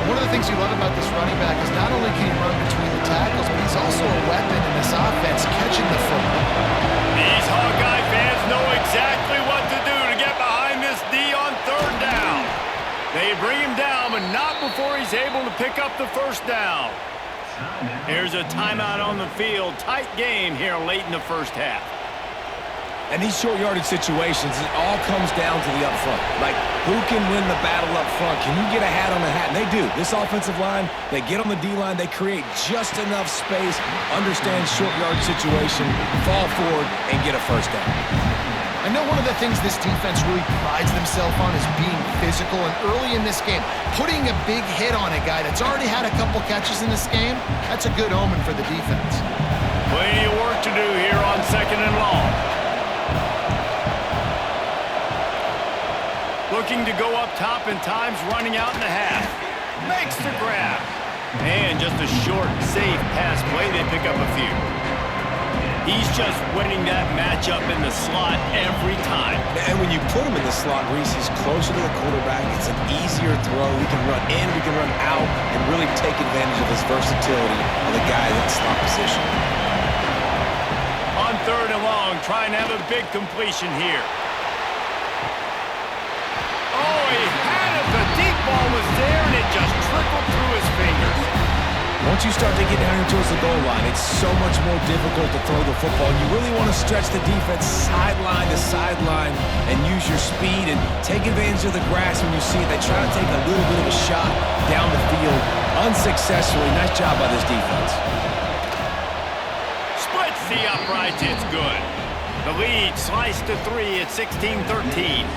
One of the things you love about this running back is not only can he run between the tackles, but he's also a weapon in this offense, catching the football. These Hawkeye fans know exactly what to do to get behind this D on 3rd down. They bring him down, but not before he's able to pick up the first down. Here's a timeout on the field. Tight game here late in the first half. And these short yardage situations, it all comes down to the up front. Like, who can win the battle up front? Can you get a hat on the hat? And they do. This offensive line, they get on the D-line, they create just enough space, understand short yardage situation, fall forward, and get a first down. I know one of the things this defense really prides themselves on is being physical, and early in this game, putting a big hit on a guy that's already had a couple catches in this game, that's a good omen for the defense. Plenty of work to do here on 2nd and long. Looking to go up top, and time's running out in the half. Makes the grab. And just a short, safe pass play. They pick up a few. He's just winning that matchup in the slot every time. And when you put him in the slot, Reese, he's closer to the quarterback. It's an easier throw. He can run in, he can run out, and really take advantage of his versatility of the guy in slot position. On 3rd and long, trying to have a big completion here. Oh, he had it. The deep ball was there, and it just trickled through his fingers. Once you start to get down here towards the goal line, it's so much more difficult to throw the football. You really want to stretch the defense sideline to sideline and use your speed and take advantage of the grass when you see it. They try to take a little bit of a shot down the field unsuccessfully. Nice job by this defense. Splits the uprights. It's good. The lead sliced to 3 at 16-13.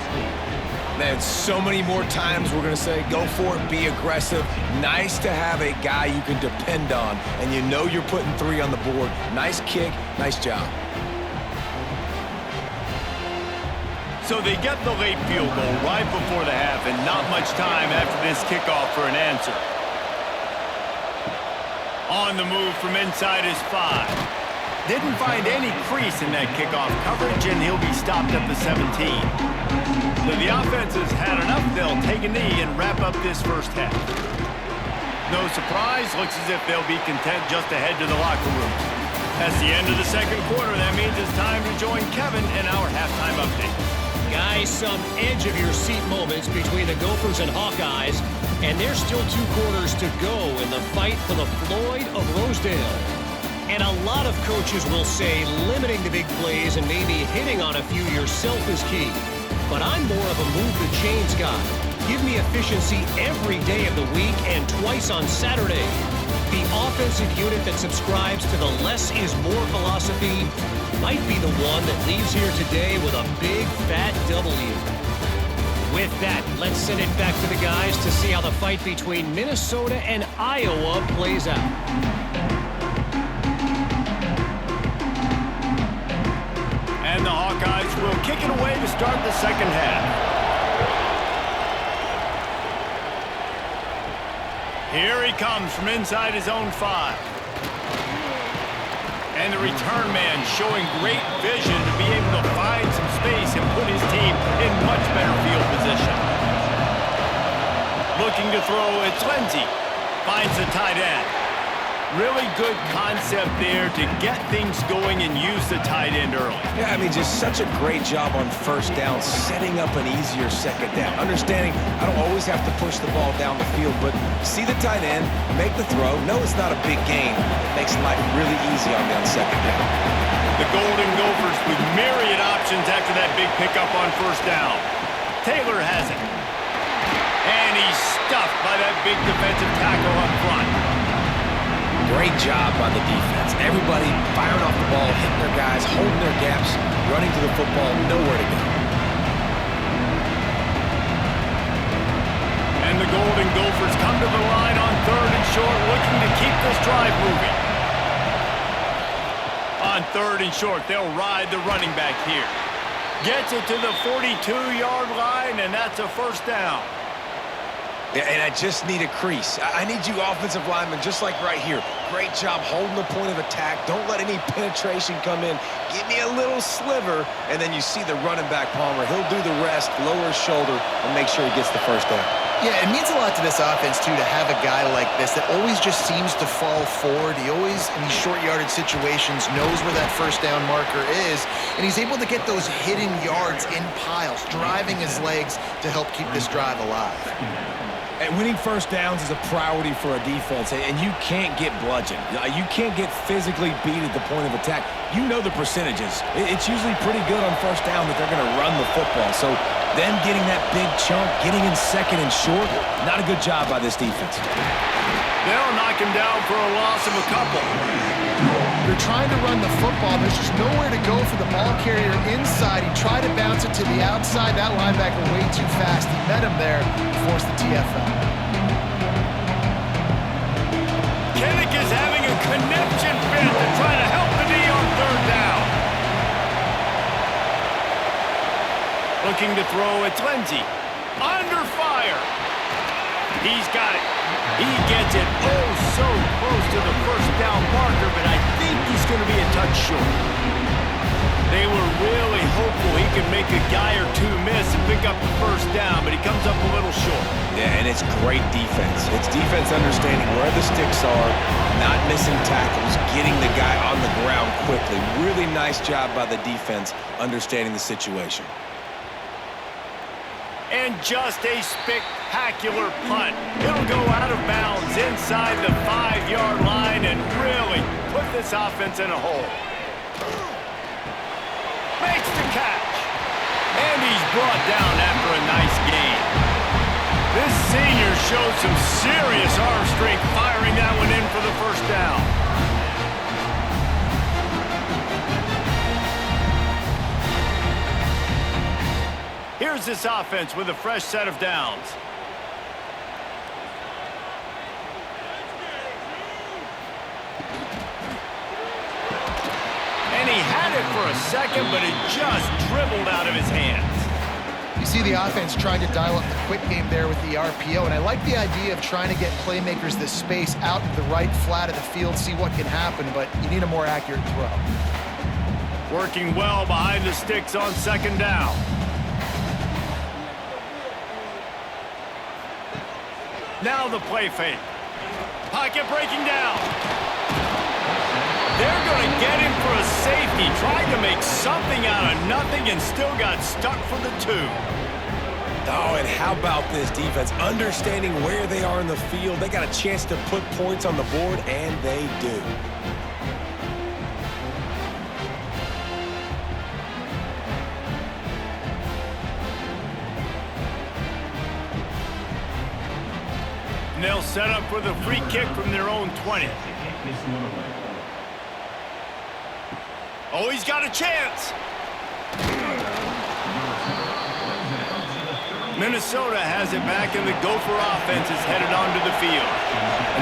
Man, so many more times we're going to say, go for it, be aggressive. Nice to have a guy you can depend on, and you know you're putting 3 on the board. Nice kick, nice job. So they get the late field goal right before the half, and not much time after this kickoff for an answer. On the move from inside his 5. Didn't find any crease in that kickoff coverage, and he'll be stopped at the 17. So the offense has had enough. They'll take a knee and wrap up this first half. No surprise. Looks as if they'll be content just to head to the locker room. That's the end of the second quarter. That means it's time to join Kevin in our halftime update. Guys, some edge-of-your-seat moments between the Gophers and Hawkeyes, and there's still 2 quarters to go in the fight for the Floyd of Rosedale. And a lot of coaches will say limiting the big plays and maybe hitting on a few yourself is key. But I'm more of a move-the-chains guy. Give me efficiency every day of the week and twice on Saturday. The offensive unit that subscribes to the less is more philosophy might be the one that leaves here today with a big, fat W. With that, let's send it back to the guys to see how the fight between Minnesota and Iowa plays out. And the Hawkeyes will kick it away to start the second half. Here he comes from inside his own 5. And the return man showing great vision to be able to find some space and put his team in much better field position. Looking to throw, it's Lindsey. Finds the tight end. Really good concept there to get things going and use the tight end early. Yeah, I mean, just such a great job on first down, setting up an easier second down. Understanding I don't always have to push the ball down the field, but see the tight end, make the throw. No, it's not a big gain. It makes life really easy on me on second down. The Golden Gophers with myriad options after that big pickup on first down. Taylor has it. And he's stuffed by that big defensive tackle up front. Great job by the defense. Everybody firing off the ball, hitting their guys, holding their gaps, running to the football, nowhere to go. And the Golden Gophers come to the line on 3rd and short, looking to keep this drive moving. On 3rd and short, they'll ride the running back here. Gets it to the 42-yard line, and that's a first down. Yeah, and I just need a crease. I need you offensive linemen, just like right here. Great job holding the point of attack. Don't let any penetration come in. Give me a little sliver, and then you see the running back, Palmer. He'll do the rest, lower his shoulder, and make sure he gets the first down. Yeah, it means a lot to this offense, too, to have a guy like this that always just seems to fall forward. He always, in these short yardage situations, knows where that first down marker is, and he's able to get those hidden yards in piles, driving his legs to help keep this drive alive. And winning first downs is a priority for a defense, and you can't get bludgeoned. You can't get physically beat at the point of attack. You know the percentages. It's usually pretty good on first down that they're going to run the football. So them getting that big chunk, getting in 2nd and short, not a good job by this defense. They'll knock him down for a loss of a couple. They're trying to run the football. There's just nowhere to go for the ball carrier inside. He tried to bounce it to the outside. That linebacker way too fast. He met him there and forced the TFL. Kinnick is having a connection fit to try to help the D on 3rd down. Looking to throw, it's Lindsey. Under fire. He's got it. He gets it oh so close to the first down marker, but I think he's going to be a touch short. They were really hopeful he could make a guy or two miss and pick up the first down, but he comes up a little short. Yeah, and it's great defense. It's defense understanding where the sticks are, not missing tackles, getting the guy on the ground quickly. Really nice job by the defense understanding the situation. And just a spectacular punt. It'll go out of bounds inside the 5-yard line and really put this offense in a hole. Makes the catch. And he's brought down after a nice gain. This senior showed some serious arm strength firing that one in for the first down. Here's this offense with a fresh set of downs. And he had it for a second, but it just dribbled out of his hands. You see the offense trying to dial up the quick game there with the RPO, and I like the idea of trying to get playmakers this space out to the right flat of the field, see what can happen, but you need a more accurate throw. Working well behind the sticks on second down. Now the play fake. Pocket breaking down. They're going to get him for a safety. Tried to make something out of nothing and still got stuck for the 2. Oh, and how about this defense? Understanding where they are in the field. They got a chance to put points on the board, and they do. And they'll set up with a free kick from their own 20. Oh, he's got a chance. Minnesota has it back, and the Gopher offense is headed onto the field.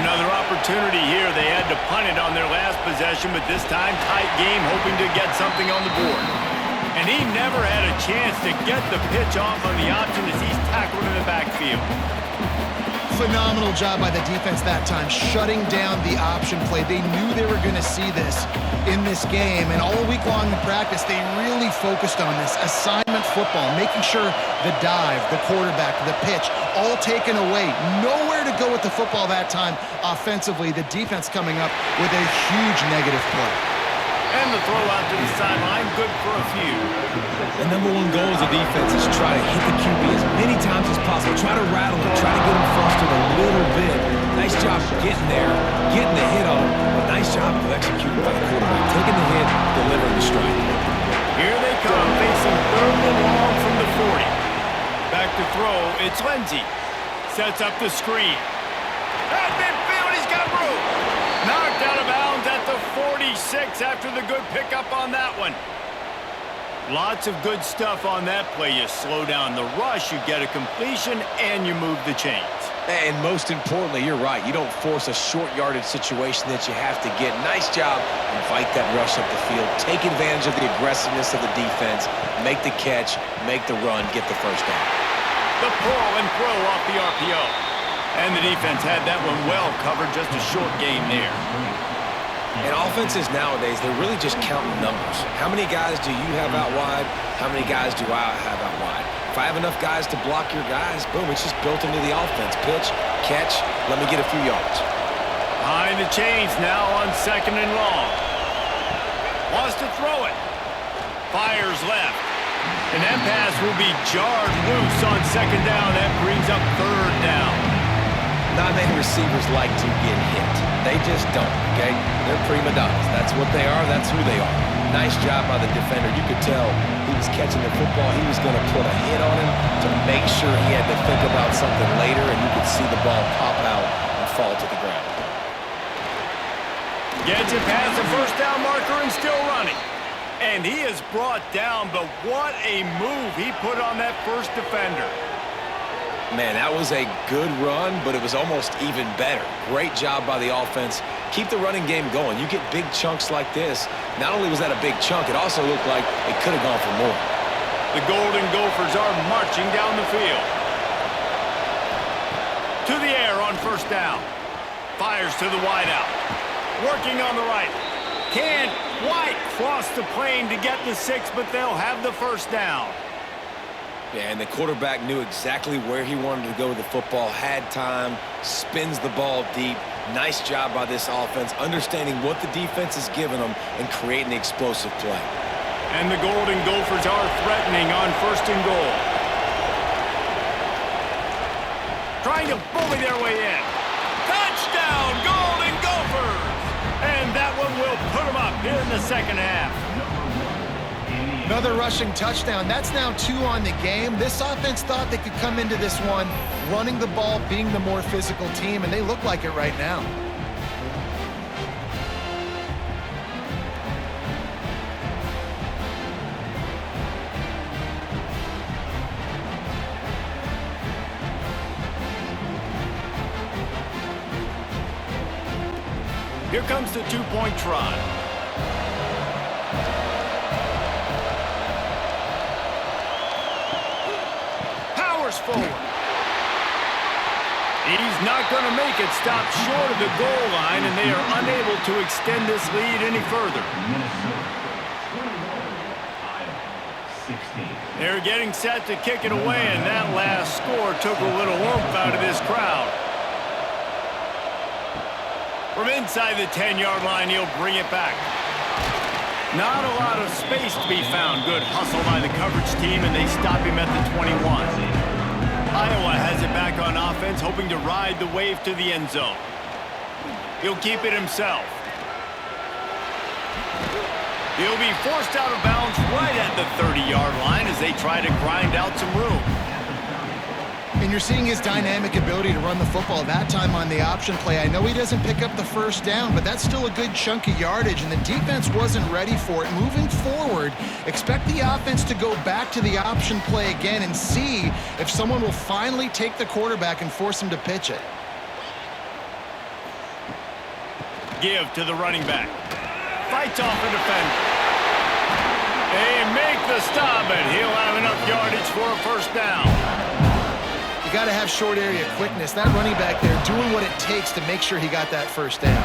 Another opportunity here. They had to punt it on their last possession, but this time tight game, hoping to get something on the board. And he never had a chance to get the pitch off on the option as he's tackled in the backfield. Phenomenal job by the defense that time, shutting down the option play. They knew they were going to see this in this game, and all week long in practice, they really focused on this assignment football, making sure the dive, the quarterback, the pitch, all taken away. Nowhere to go with the football that time offensively. The defense coming up with a huge negative play. And the throw out to the sideline, good for a few. The number one goal as a defense is try to hit the QB as many times as possible. Try to rattle him, try to get him flustered a little bit. Nice job getting there, getting the hit on him. But nice job of executing by the quarterback. Taking the hit, delivering the strike. Here they come, facing 3rd and long from the 40. Back to throw, it's Lindsey. Sets up the screen. At midfield, he's got room. Knocked out of bounds at the 46 after the good pickup on that one. Lots of good stuff on that play. You slow down the rush, you get a completion, and you move the chains. And most importantly, you're right. You don't force a short yardage situation that you have to get. Nice job. Invite that rush up the field. Take advantage of the aggressiveness of the defense. Make the catch, make the run, get the first down. The pull and throw off the RPO. And the defense had that one well covered, just a short game there. And offenses nowadays, they're really just counting numbers. How many guys do you have out wide? How many guys do I have out wide? If I have enough guys to block your guys, boom, it's just built into the offense. Pitch, catch, let me get a few yards. Behind the chains now on 2nd and long. Wants to throw it. Fires left. And that pass will be jarred loose on 2nd down. That brings up 3rd down. Not many receivers like to get hit. They just don't, okay? They're prima donnas. That's what they are. That's who they are. Nice job by the defender. You could tell he was catching the football. He was going to put a hit on him to make sure he had to think about something later, and you could see the ball pop out and fall to the ground. Gets it past the 1st down marker and still running. And he is brought down, but what a move he put on that first defender. Man, that was a good run, but it was almost even better. Great job by the offense. Keep the running game going. You get big chunks like this. Not only was that a big chunk, it also looked like it could have gone for more. The Golden Gophers are marching down the field. To the air on 1st down. Fires to the wideout. Working on the right. Can't quite cross the plane to get the 6, but they'll have the 1st down. Yeah, and the quarterback knew exactly where he wanted to go with the football, had time, spins the ball deep. Nice job by this offense, understanding what the defense is giving them and creating the explosive play. And the Golden Gophers are threatening on 1st and goal. trying to bully their way in. Touchdown, Golden Gophers! And that one will put them up here in the second half. Another rushing touchdown. That's now 2 on the game. This offense thought they could come into this one running the ball, being the more physical team, and they look like it right now. Here comes the 2-point try. Powers forward. He's not going to make it. Stop short of the goal line, and they are unable to extend this lead any further. They're getting set to kick it away, and that last score took a little oomph out of this crowd. From inside the 10-yard line, he'll bring it back. Not a lot of space to be found. Good hustle by the coverage team, and they stop him at the 21. Iowa has it back on offense, hoping to ride the wave to the end zone. He'll keep it himself. He'll be forced out of bounds right at the 30-yard line as they try to grind out some room. And you're seeing his dynamic ability to run the football that time on the option play. I know he doesn't pick up the first down, but that's still a good chunk of yardage, and the defense wasn't ready for it. Moving forward, expect the offense to go back to the option play again and see if someone will finally take the quarterback and force him to pitch it. Give to the running back. Fights off a defender. They make the stop, and he'll have enough yardage for a first down. You got to have short area quickness. That running back there doing what it takes to make sure he got that first down.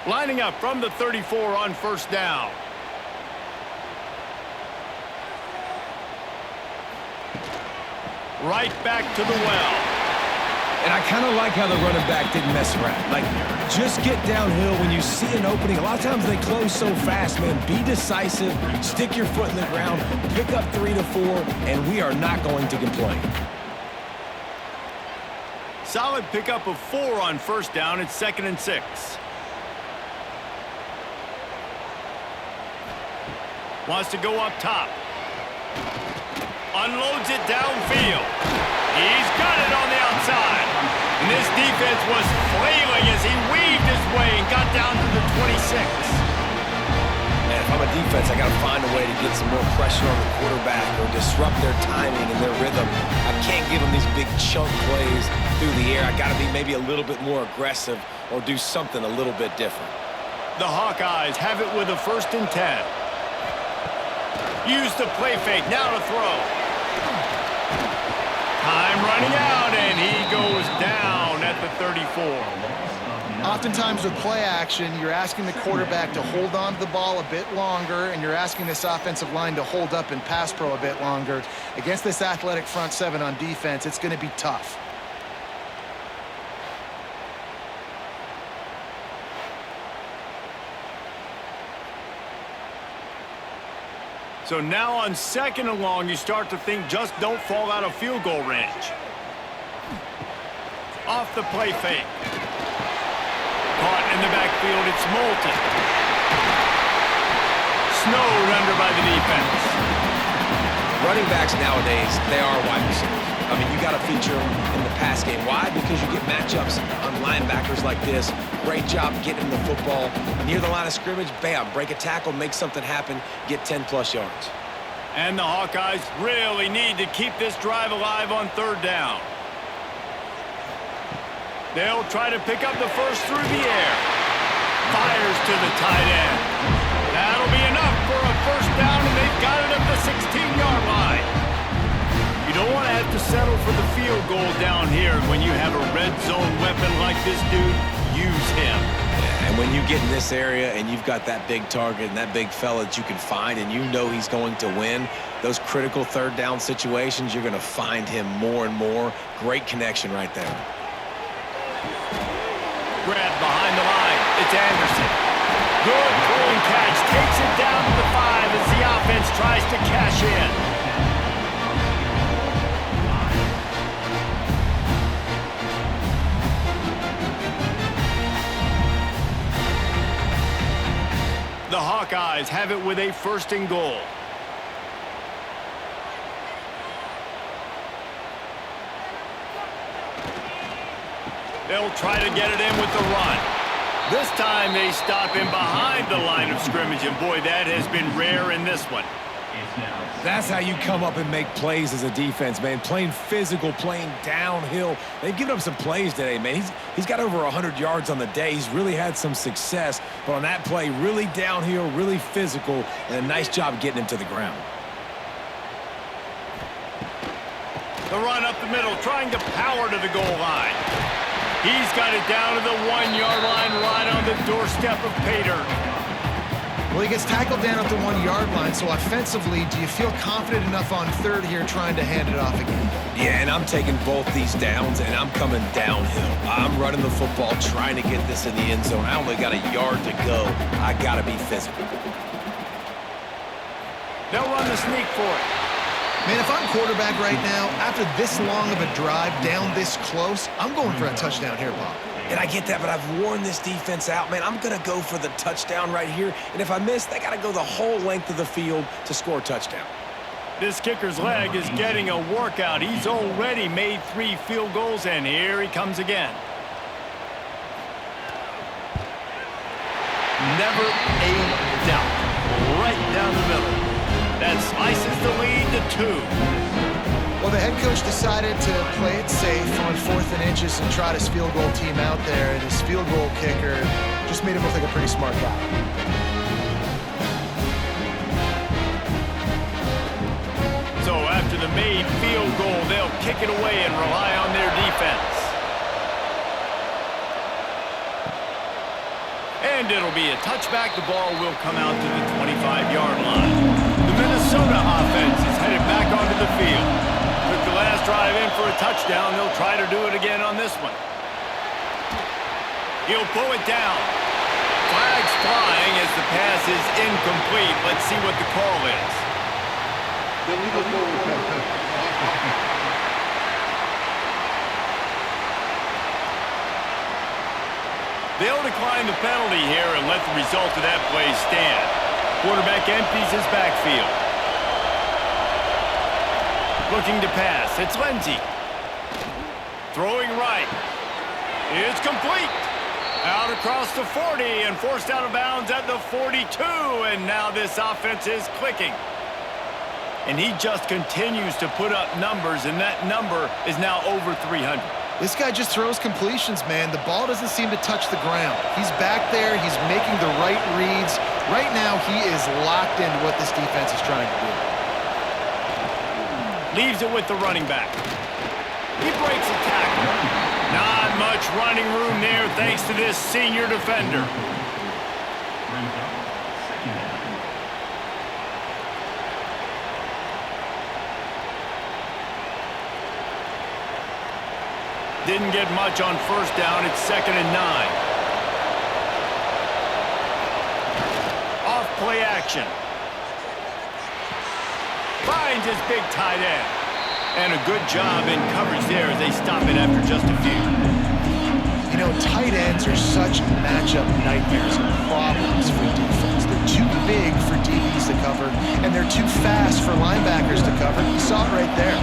Lining up from the 34 on first down. Right back to the well. And I kind of like how the running back didn't mess around. Like, just get downhill when you see an opening. A lot of times they close so fast, man. Be decisive, stick your foot in the ground, pick up 3 to 4, and we are not going to complain. Solid pickup of 4 on first down. It's 2nd and 6. Wants to go up top. Unloads it downfield. He's got it on the outside. And this defense was flailing as he weaved his way and got down to the 26. Man, if I'm a defense, I got to find a way to get some more pressure on the quarterback or disrupt their timing and their rhythm. I can't give them these big chunk plays through the air. I got to be maybe a little bit more aggressive or do something a little bit different. The Hawkeyes have it with a 1st and 10. Use the play fake. Now to throw. Time running out, and he goes down at the 34. Oftentimes with play action, you're asking the quarterback to hold on to the ball a bit longer, and you're asking this offensive line to hold up in pass pro a bit longer. Against this athletic front 7 on defense, it's going to be tough. So now on 2nd and long, you start to think just don't fall out of field goal range. Off the play fake. Caught in the backfield, it's Moulton. Snowed under by the defense. Running backs nowadays, they are wide receivers. I mean, you got to feature them in the pass game. Why? Because you get matchups on linebackers like this. Great job getting the football near the line of scrimmage. Bam, break a tackle, make something happen, get 10-plus yards. And the Hawkeyes really need to keep this drive alive on 3rd down. They'll try to pick up the first through the air. Fires to the tight end. That'll be enough for a first down, and they've got it at the 16-yard line. You don't want to have to settle for the field goal down here. When you have a red zone weapon like this dude, use him. And when you get in this area and you've got that big target and that big fella that you can find and you know he's going to win, those critical 3rd down situations, you're going to find him more and more. Great connection right there. Grab behind the line. It's Anderson. Good throwing catch. Takes it down to the 5 as the offense defense tries to cash in. The Hawkeyes have it with a 1st and goal. They'll try to get it in with the run. This time they stop him behind the line of scrimmage, and boy, that has been rare in this one. That's how you come up and make plays as a defense, man. Playing physical, playing downhill. They've given up some plays today, man. He's got over 100 yards on the day. He's really had some success. But on that play, really downhill, really physical, and a nice job getting him to the ground. The run up the middle, trying to power to the goal line. He's got it down to the 1-yard line, right on the doorstep of pay dirt. Well, he gets tackled down at the 1-yard line, so offensively, do you feel confident enough on 3rd here trying to hand it off again? Yeah, and I'm taking both these downs, and I'm coming downhill. I'm running the football, trying to get this in the end zone. I only got a yard to go. I got to be physical. They'll run the sneak for it. Man, if I'm quarterback right now, after this long of a drive down this close, I'm going for a touchdown here, Bob. And I get that, but I've worn this defense out, man. I'm going to go for the touchdown right here. And if I miss, they got to go the whole length of the field to score a touchdown. This kicker's leg is getting a workout. He's already made 3 field goals, and here he comes again. Never a doubt. Right down the middle. That slices the lead to 2. Well, the head coach decided to play it safe on 4th and inches and trot his field goal team out there, and his field goal kicker just made him look like a pretty smart guy. So after the made field goal, they'll kick it away and rely on their defense. And it'll be a touchback. The ball will come out to the 25-yard line. The Minnesota offense is headed back onto the field. Took the last drive in for a touchdown. They'll try to do it again on this one. He'll pull it down. Flags flying as the pass is incomplete. Let's see what the call is. They'll decline the penalty here and let the result of that play stand. Quarterback empties his backfield. Looking to pass. It's Lindsey. Throwing right. It's complete. Out across the 40 and forced out of bounds at the 42. And now this offense is clicking. And he just continues to put up numbers, and that number is now over 300. This guy just throws completions, man. The ball doesn't seem to touch the ground. He's back there. He's making the right reads. Right now, he is locked into what this defense is trying to do. Leaves it with the running back. He breaks a tackle. Not much running room there thanks to this senior defender. Didn't get much on 1st down. It's 2nd and 9. Off play action. Finds his big tight end. And a good job in coverage there as they stop it after just a few. You know, tight ends are such matchup nightmares and problems for defense. They're too big for DBs to cover, and they're too fast for linebackers to cover. You saw it right there.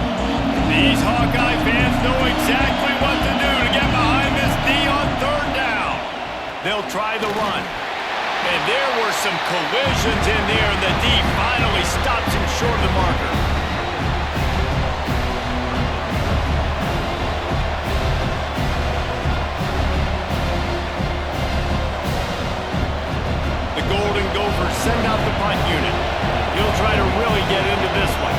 These Hawkeye fans know exactly what to do to get behind this D on 3rd down. They'll try the run. And there were some collisions in there, and the D finally stops him short of the marker. The Golden Gophers send out the punt unit. He'll try to really get into this one.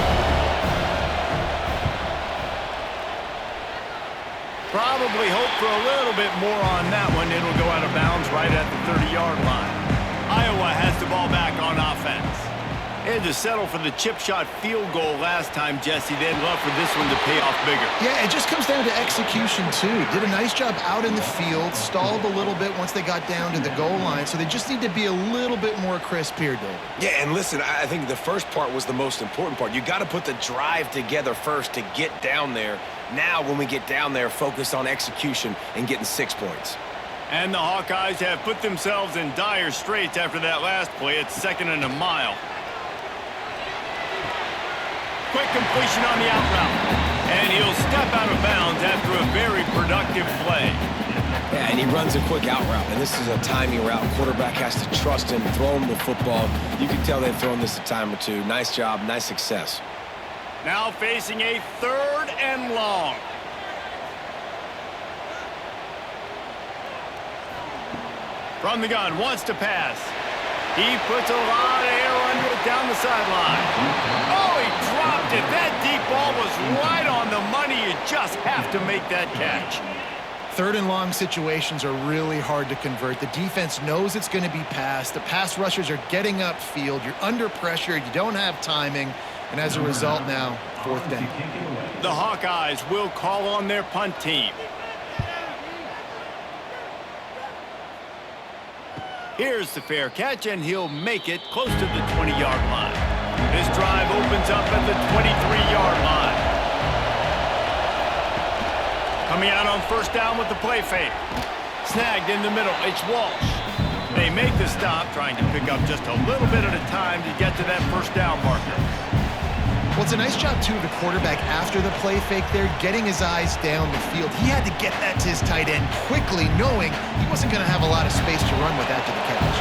Probably hope for a little bit more on that one. It'll go out of bounds right at the 30-yard line. Iowa has the ball back on offense. They had to settle for the chip shot field goal last time, Jesse. They'd love for this one to pay off bigger. Yeah, it just comes down to execution, too. Did a nice job out in the field, stalled a little bit once they got down to the goal line, so they just need to be a little bit more crisp here, David. Yeah, and listen, I think the first part was the most important part. You got to put the drive together first to get down there. Now, when we get down there, focus on execution and getting 6 points. And the Hawkeyes have put themselves in dire straits after that last play. It's 2nd and a mile. Quick completion on the out route. And he'll step out of bounds after a very productive play. Yeah, and he runs a quick out route, and this is a timing route. Quarterback has to trust him, throw him the football. You can tell they've thrown this a time or two. Nice job, nice success. Now facing a 3rd and long. From the gun, wants to pass. He puts a lot of air under it down the sideline. Oh, he dropped it. That deep ball was right on the money. You just have to make that catch. 3rd and long situations are really hard to convert. The defense knows it's going to be passed. The pass rushers are getting upfield. You're under pressure. You don't have timing. And as a result now, 4th down. The Hawkeyes will call on their punt team. Here's the fair catch, and he'll make it close to the 20-yard line. This drive opens up at the 23-yard line. Coming out on 1st down with the play fake. Snagged in the middle, it's Walsh. They make the stop, trying to pick up just a little bit at a time to get to that 1st down marker. Well, it's a nice job, too, of the quarterback after the play fake there, getting his eyes down the field. He had to get that to his tight end quickly, knowing he wasn't going to have a lot of space to run with after the catch.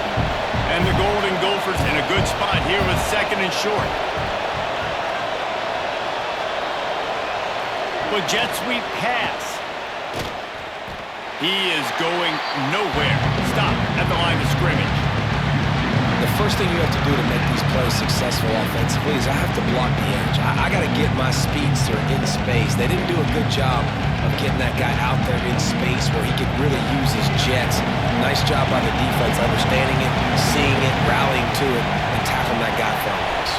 And the Golden Gophers in a good spot here with 2nd and short. But jet sweep pass. He is going nowhere. Stop at the line of scrimmage. The first thing you have to do to make these plays successful offensively is I have to block the edge. I got to get my speedster in space. They didn't do a good job of getting that guy out there in space where he could really use his jets. Nice job by the defense, understanding it, seeing it, rallying to it, and tackling that guy for a loss.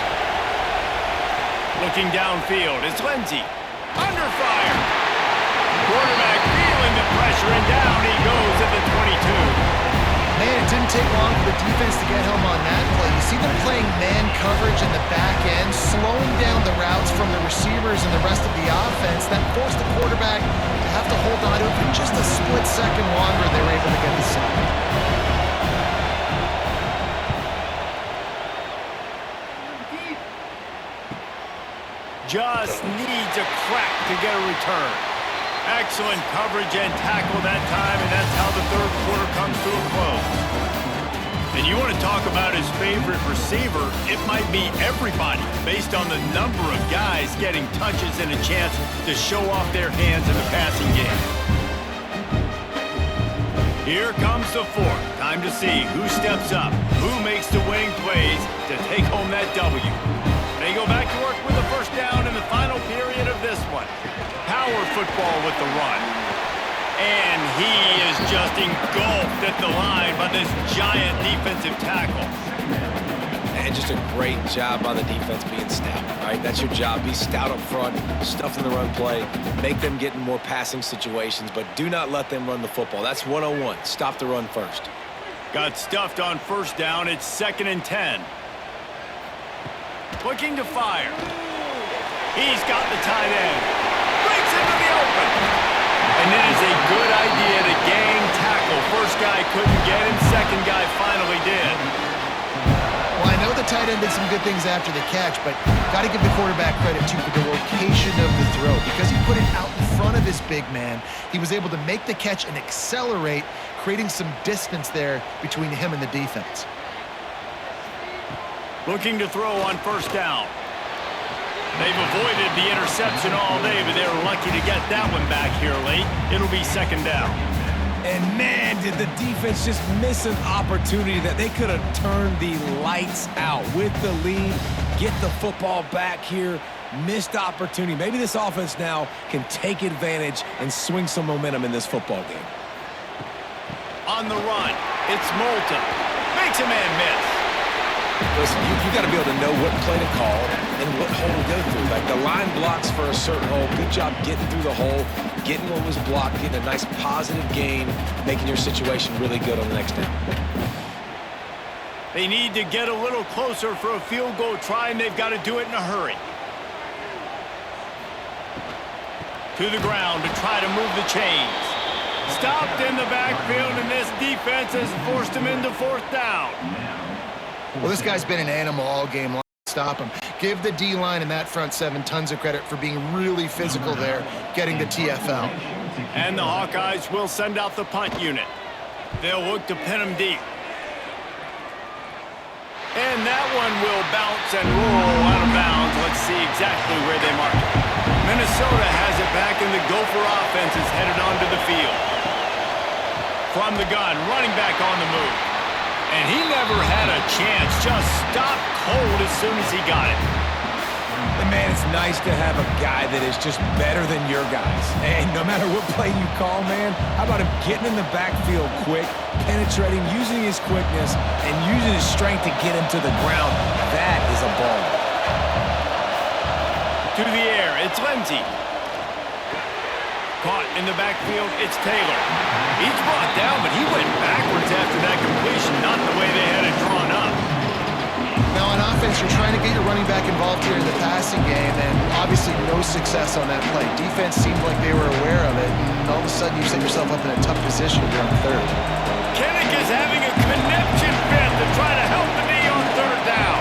Looking downfield, it's Lindsey. Under fire. Quarterback feeling the pressure, and down he goes at the 22. Man, it didn't take long for the defense to get home on that play. You see them playing man coverage in the back end, slowing down the routes from the receivers and the rest of the offense. That forced the quarterback to have to hold on to it for just a split second longer. They were able to get the sack. Just needs a crack to get a return. Excellent coverage and tackle that time, and that's how the 3rd quarter comes to a close. And you want to talk about his favorite receiver, it might be everybody, based on the number of guys getting touches and a chance to show off their hands in the passing game. Here comes the 4th. Time to see who steps up, who makes the winning plays to take home that W. They go back to work with the 1st down in the final period of this one. Power football with the run. And he is just engulfed at the line by this giant defensive tackle. And just a great job by the defense being stout. All right, that's your job. Be stout up front, stuff in the run play, make them get in more passing situations, but do not let them run the football. That's 101. Stop the run first. Got stuffed on 1st down. It's 2nd and 10. Looking to fire. He's got the tight end. Breaks into the open. And it is a good idea to gang tackle. 1st guy couldn't get him. 2nd guy finally did. Well, I know the tight end did some good things after the catch, but got to give the quarterback credit, too, for the location of the throw. Because he put it out in front of his big man, he was able to make the catch and accelerate, creating some distance there between him and the defense. Looking to throw on 1st down. They've avoided the interception all day, but they were lucky to get that one back here late. It'll be 2nd down. And man, did the defense just miss an opportunity that they could have turned the lights out with the lead, get the football back here. Missed opportunity. Maybe this offense now can take advantage and swing some momentum in this football game. On the run, it's Moulton. Makes a man miss. Listen, you got to be able to know what play to call and what hole to go through. Like the line blocks for a certain hole. Good job getting through the hole, getting what was blocked, getting a nice positive gain, making your situation really good on the next down. They need to get a little closer for a field goal try, and they've got to do it in a hurry. To the ground to try to move the chains. Stopped in the backfield, and this defense has forced him into fourth down. Well, this guy's been an animal all game long. Stop him. Give the D-line and that front seven tons of credit for being really physical there, getting the TFL. And the Hawkeyes will send out the punt unit. They'll look to pin him deep. And that one will bounce and roll out of bounds. Let's see exactly where they mark it. Minnesota has it back, and the Gopher offense is headed onto the field. From the gun, running back on the move. And he never had a chance. Just stopped cold as soon as he got it. And man, it's nice to have a guy that is just better than your guys. And no matter what play you call, man, how about him getting in the backfield quick, penetrating, using his quickness, and using his strength to get him to the ground. That is a ball. To the air, it's Lindsey. Caught in the backfield, it's Taylor. He's brought down, but he went backwards after that completion, not the way they had it drawn up. Now on offense, you're trying to get your running back involved here in the passing game, and obviously no success on that play. Defense seemed like they were aware of it, and all of a sudden you set yourself up in a tough position during the third. Kinnick is having a connection fit to try to help the knee on third down.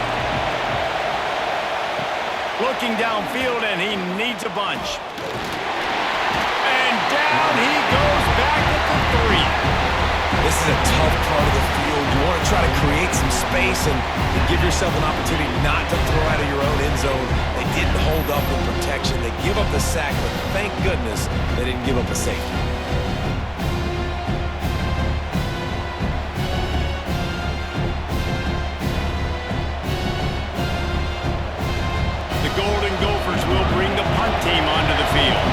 Looking downfield, and he needs a bunch. And down he goes back at the 3. This is a tough part of the field. You want to try to create some space and give yourself an opportunity not to throw out of your own end zone. They didn't hold up with protection. They give up the sack, but thank goodness they didn't give up a safety. The Golden Gophers will bring the punt team onto the field.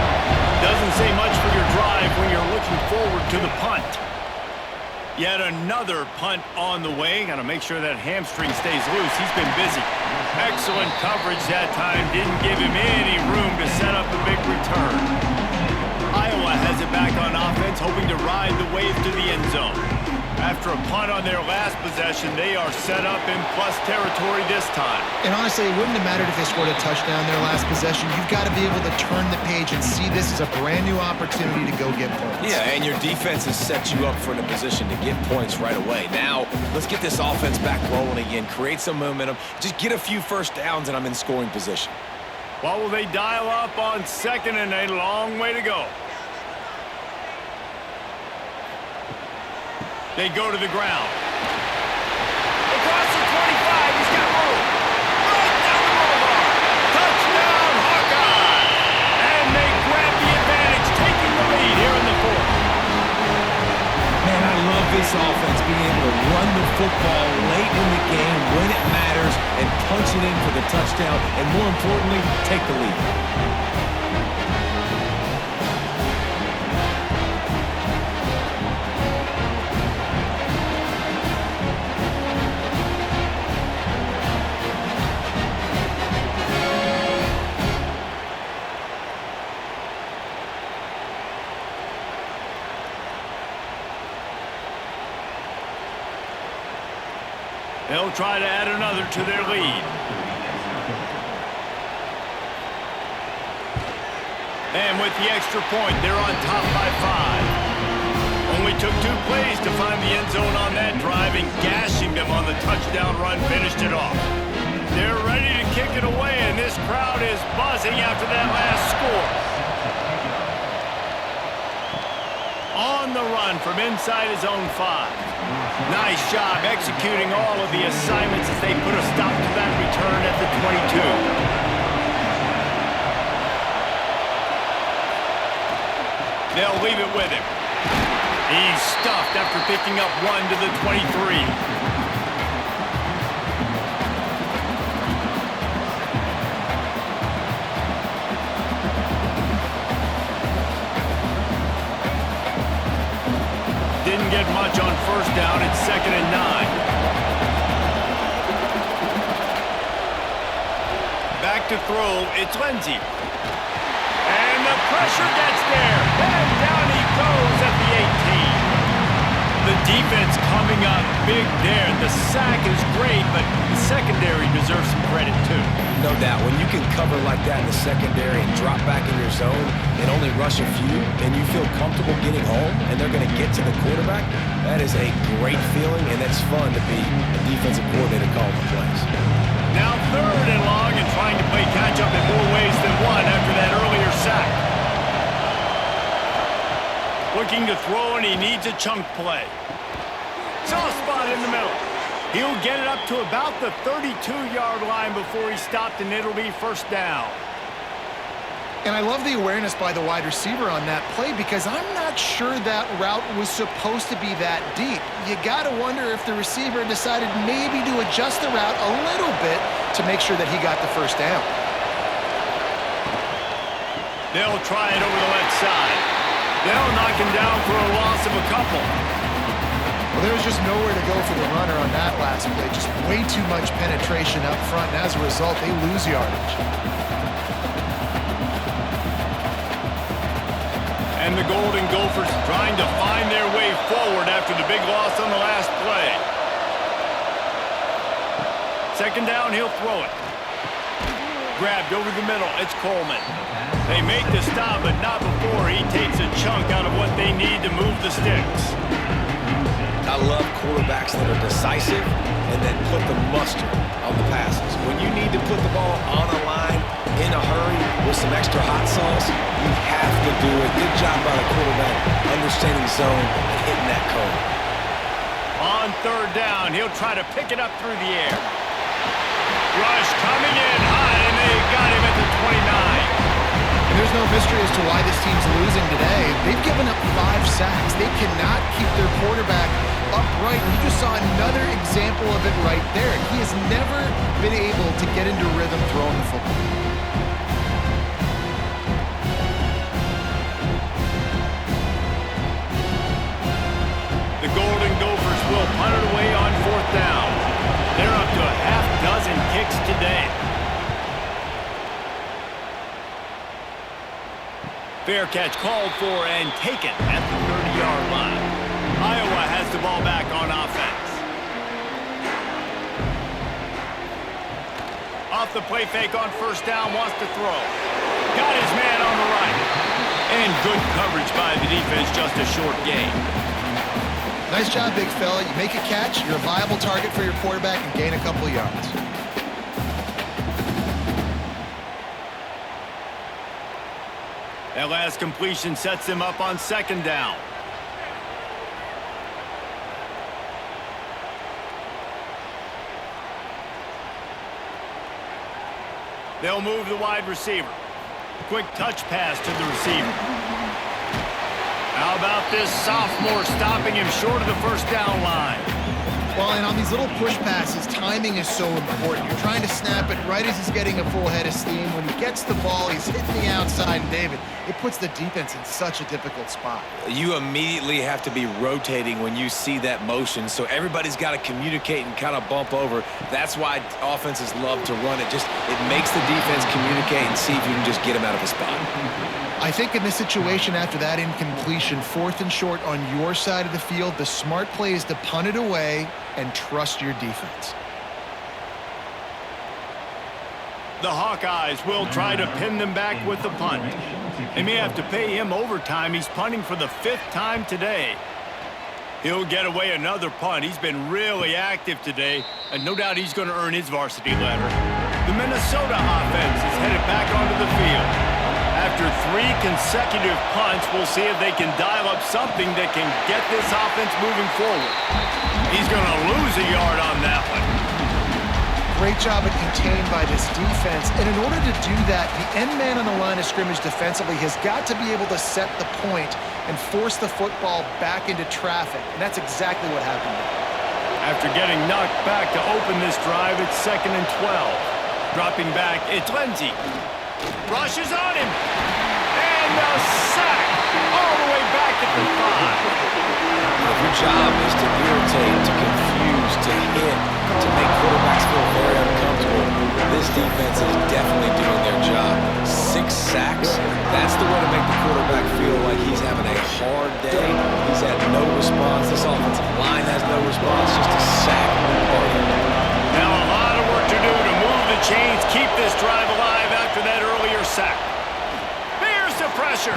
Doesn't say much for your drive when you're looking forward to the punt. Yet another punt on the way. Got to make sure that hamstring stays loose. He's been busy. Excellent coverage that time. Didn't give him any room to set up a big return. Iowa has it back on offense, hoping to ride the wave to the end zone. After a punt on their last possession, they are set up in plus territory this time. And honestly, it wouldn't have mattered if they scored a touchdown their last possession. You've got to be able to turn the page and see this as a brand new opportunity to go get points. Yeah, and your defense has set you up for a position to get points right away. Now, let's get this offense back rolling again, create some momentum, just get a few first downs, and I'm in scoring position. What will they dial up on second and a long way to go? They go to the ground. Across the 25, he's got room. Right down the boulevard. Touchdown, Hawkeyes! And they grab the advantage, taking the lead here in the fourth. Man, I love this offense being able to run the football late in the game when it matters and punch it in for the touchdown, and more importantly, take the lead. They'll try to add another to their lead. And with the extra point, they're on top by 5. Only took 2 plays to find the end zone on that drive, and gashing them on the touchdown run finished it off. They're ready to kick it away, and this crowd is buzzing after that last score. On the run from inside his own 5. Nice job executing all of the assignments as they put a stop to that return at the 22. They'll leave it with him. He's stuffed after picking up 1 to the 23. Didn't get much on first down. It's 2nd and 9. to throw. It's Lindsey. And the pressure gets there. And down he goes at the 18. The defense coming up big there. The sack is great, but the secondary deserves some credit too. No doubt. When you can cover like that in the secondary and drop back in your zone and only rush a few, and you feel comfortable getting home, and they're going to get to the quarterback, that is a great feeling, and it's fun to be a defensive coordinator calling the plays. Now 3rd and long and trying to play catch-up in more ways than one after that earlier sack. Looking to throw, and he needs a chunk play. Soft spot in the middle. He'll get it up to about the 32-yard line before he stopped, and it'll be 1st down. And I love the awareness by the wide receiver on that play because I'm not sure that route was supposed to be that deep. You got to wonder if the receiver decided maybe to adjust the route a little bit to make sure that he got the 1st down. They'll try it over the left side. They'll knock him down for a loss of a couple. Well, there was just nowhere to go for the runner on that last play. Just way too much penetration up front, and as a result, they lose yardage. And the Golden Gophers trying to find their way forward after the big loss on the last play. 2nd down, he'll throw it. Grabbed over the middle, it's Coleman. They make the stop, but not before he takes a chunk out of what they need to move the sticks. I love quarterbacks that are decisive and then put the mustard on the passes. When you need to put the ball on a line in a hurry with some extra hot sauce, you have to do it. Good job by the quarterback understanding zone and hitting that cone. On 3rd down, he'll try to pick it up through the air. Rush coming in high, and they got him at the 29. And there's no mystery as to why this team's losing today. They've given up 5 sacks. They cannot keep their quarterback upright. You just saw another example of it right there. He has never been able to get into rhythm throwing the football. The Golden Gophers will punt it away on 4th down. They're up to a half dozen kicks today. Fair catch called for and taken at the 30-yard line. Iowa has the ball back on offense. Off the play fake on 1st down, wants to throw. Got his man on the right. And good coverage by the defense, just a short gain. Nice job, big fella. You make a catch, you're a viable target for your quarterback, and gain a couple of yards. That last completion sets them up on 2nd down. They'll move the wide receiver. Quick touch pass to the receiver. How about this sophomore stopping him short of the 1st down line? Well, and on these little push passes, timing is so important. You're trying to snap it right as he's getting a full head of steam. When he gets the ball, he's hitting the outside, and David, it puts the defense in such a difficult spot. You immediately have to be rotating when you see that motion, so everybody's got to communicate and kind of bump over. That's why offenses love to run it. It makes the defense communicate and see if you can just get him out of his spot. I think in this situation, after that incompletion, 4th and short on your side of the field, the smart play is to punt it away and trust your defense. The Hawkeyes will try to pin them back with the punt. They may have to pay him overtime. He's punting for the 5th time today. He'll get away another punt. He's been really active today, and no doubt he's going to earn his varsity letter. The Minnesota offense is headed back onto the field. After 3 consecutive punts, we'll see if they can dial up something that can get this offense moving forward. He's going to lose a yard on that one. Great job at contained by this defense. And in order to do that, the end man on the line of scrimmage defensively has got to be able to set the point and force the football back into traffic. And that's exactly what happened there. After getting knocked back to open this drive, it's 2nd and 12. Dropping back, it's Lindsey. Rushes on him. And a sack all the way back at the 5. Your job is to irritate, to confuse, to hit, to make quarterbacks feel very uncomfortable. This defense is definitely doing their job. 6 sacks, that's the way to make the quarterback feel like he's having a hard day. He's had no response. This offensive line has no response, just a sack party. Now a lot of work to do to move the chains, keep this drive alive after that earlier sack. There's the pressure.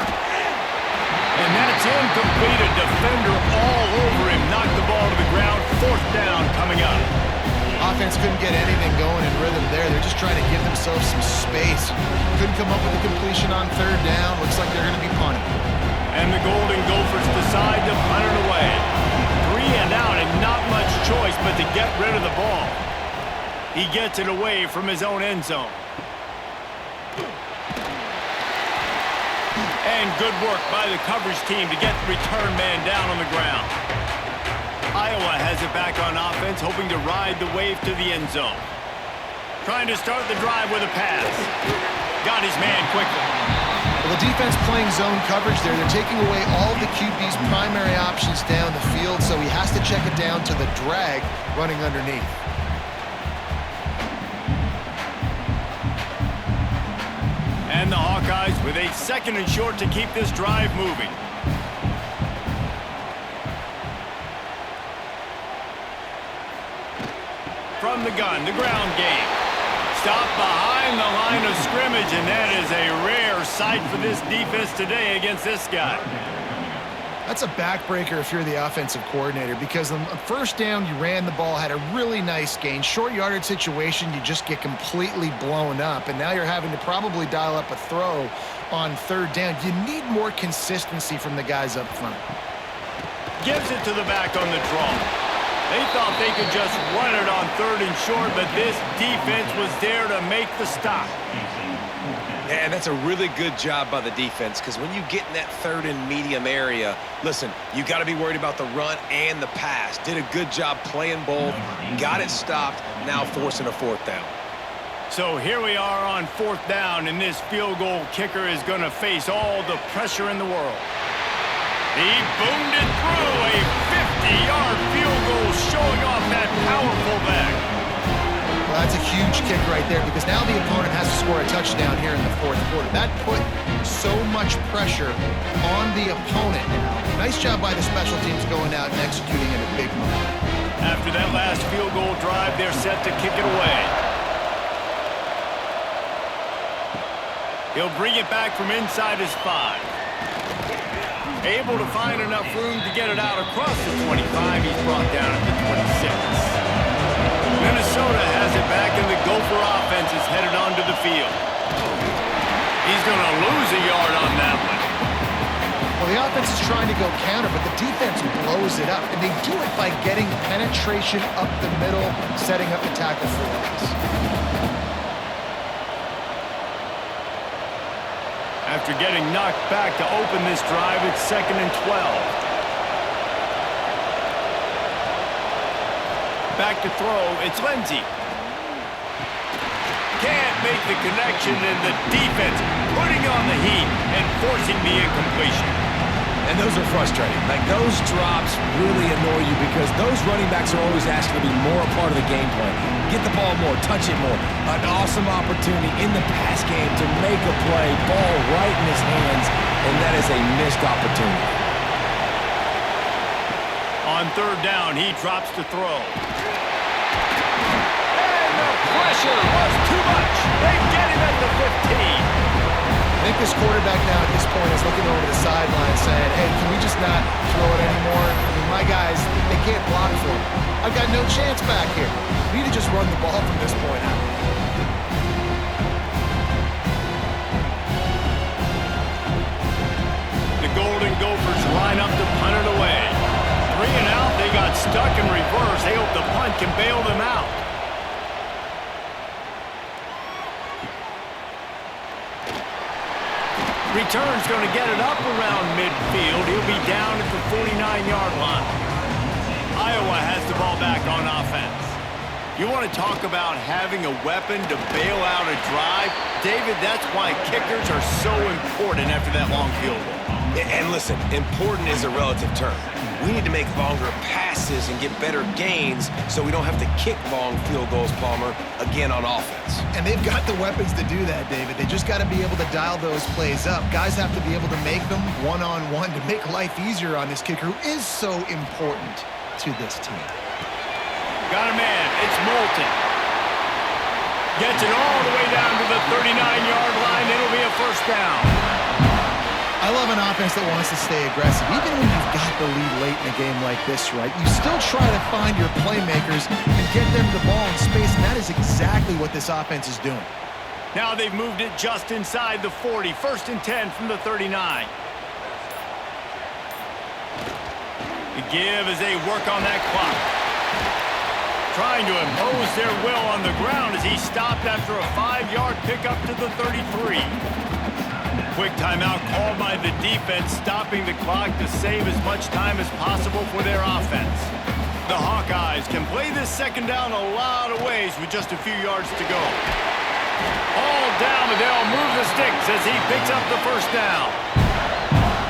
And that's incomplete. A defender all over him. Knocked the ball to the ground. 4th down coming up. Offense couldn't get anything going in rhythm there. They're just trying to give themselves some space. Couldn't come up with a completion on 3rd down. Looks like they're going to be punting. And the Golden Gophers decide to punt it away. 3 and out and not much choice but to get rid of the ball. He gets it away from his own end zone. And good work by the coverage team to get the return man down on the ground. Iowa has it back on offense, hoping to ride the wave to the end zone. Trying to start the drive with a pass. Got his man quickly. Well, the defense playing zone coverage there. They're taking away all the QB's primary options down the field, so he has to check it down to the drag running underneath. And the Hawkeyes with a 2nd and short to keep this drive moving. From the gun, the ground game. Stop behind the line of scrimmage, and that is a rare sight for this defense today against this guy. That's a backbreaker if you're the offensive coordinator, because on 1st down, you ran the ball, had a really nice gain. Short yardage situation, you just get completely blown up, and now you're having to probably dial up a throw on 3rd down. You need more consistency from the guys up front. Gives it to the back on the draw. They thought they could just run it on 3rd and short, but this defense was there to make the stop. And that's a really good job by the defense, because when you get in that 3rd and medium area, listen, you got to be worried about the run and the pass. Did a good job playing both, got it stopped, now forcing a 4th down. So here we are on 4th down, and this field goal kicker is going to face all the pressure in the world. He boomed it through, a 50-yard field goal showing off that powerful back. Well, that's a huge kick right there, because now the opponent has to score a touchdown here in the 4th quarter. That put so much pressure on the opponent now. Nice job by the special teams going out and executing in a big moment. After that last field goal drive, they're set to kick it away. He'll bring it back from inside his 5. Able to find enough room to get it out across the 25. He's brought down at the 26. Minnesota has it back, and the Gopher offense is headed onto the field. He's going to lose a yard on that one. Well, the offense is trying to go counter, but the defense blows it up, and they do it by getting penetration up the middle, setting up the tackle for loss. After getting knocked back to open this drive, it's 2nd and 12. Back to throw, it's Lindsey. Can't make the connection, and the defense putting on the heat and forcing the incompletion. And those are frustrating. Like, those drops really annoy you, because those running backs are always asking to be more a part of the game plan. Get the ball more, touch it more. An awesome opportunity in the pass game to make a play, ball right in his hands, and that is a missed opportunity. On 3rd down, he drops to throw. And the pressure was too much. They get him at the 15. I think this quarterback now at this point is looking over the sideline saying, hey, can we just not throw it anymore? I mean, my guys, they can't block for him. I've got no chance back here. We need to just run the ball from this point out. The Golden Gophers line up to punt it away. 3 and out, they got stuck in reverse. They hope the punt can bail them out. Return's going to get it up around midfield. He'll be down at the 49-yard line. Iowa has the ball back on offense. You want to talk about having a weapon to bail out a drive? David, that's why kickers are so important after that long field goal. And listen, important is a relative term. We need to make longer passes and get better gains so we don't have to kick long field goals, Palmer, again on offense. And they've got the weapons to do that, David. They just got to be able to dial those plays up. Guys have to be able to make them one-on-one to make life easier on this kicker who is so important to this team. Got a man. It's Moulton. Gets it all the way down to the 39-yard line. It'll be a first down. I love an offense that wants to stay aggressive. Even when you've got the lead late in a game like this, right, you still try to find your playmakers and get them the ball in space, and that is exactly what this offense is doing. Now they've moved it just inside the 40. First and 10 from the 39. The give as they work on that clock. Trying to impose their will on the ground as he stopped after a 5-yard pickup to the 33. Quick timeout called by the defense, stopping the clock to save as much time as possible for their offense. The Hawkeyes can play this second down a lot of ways with just a few yards to go. All down, and they'll move the sticks as he picks up the first down.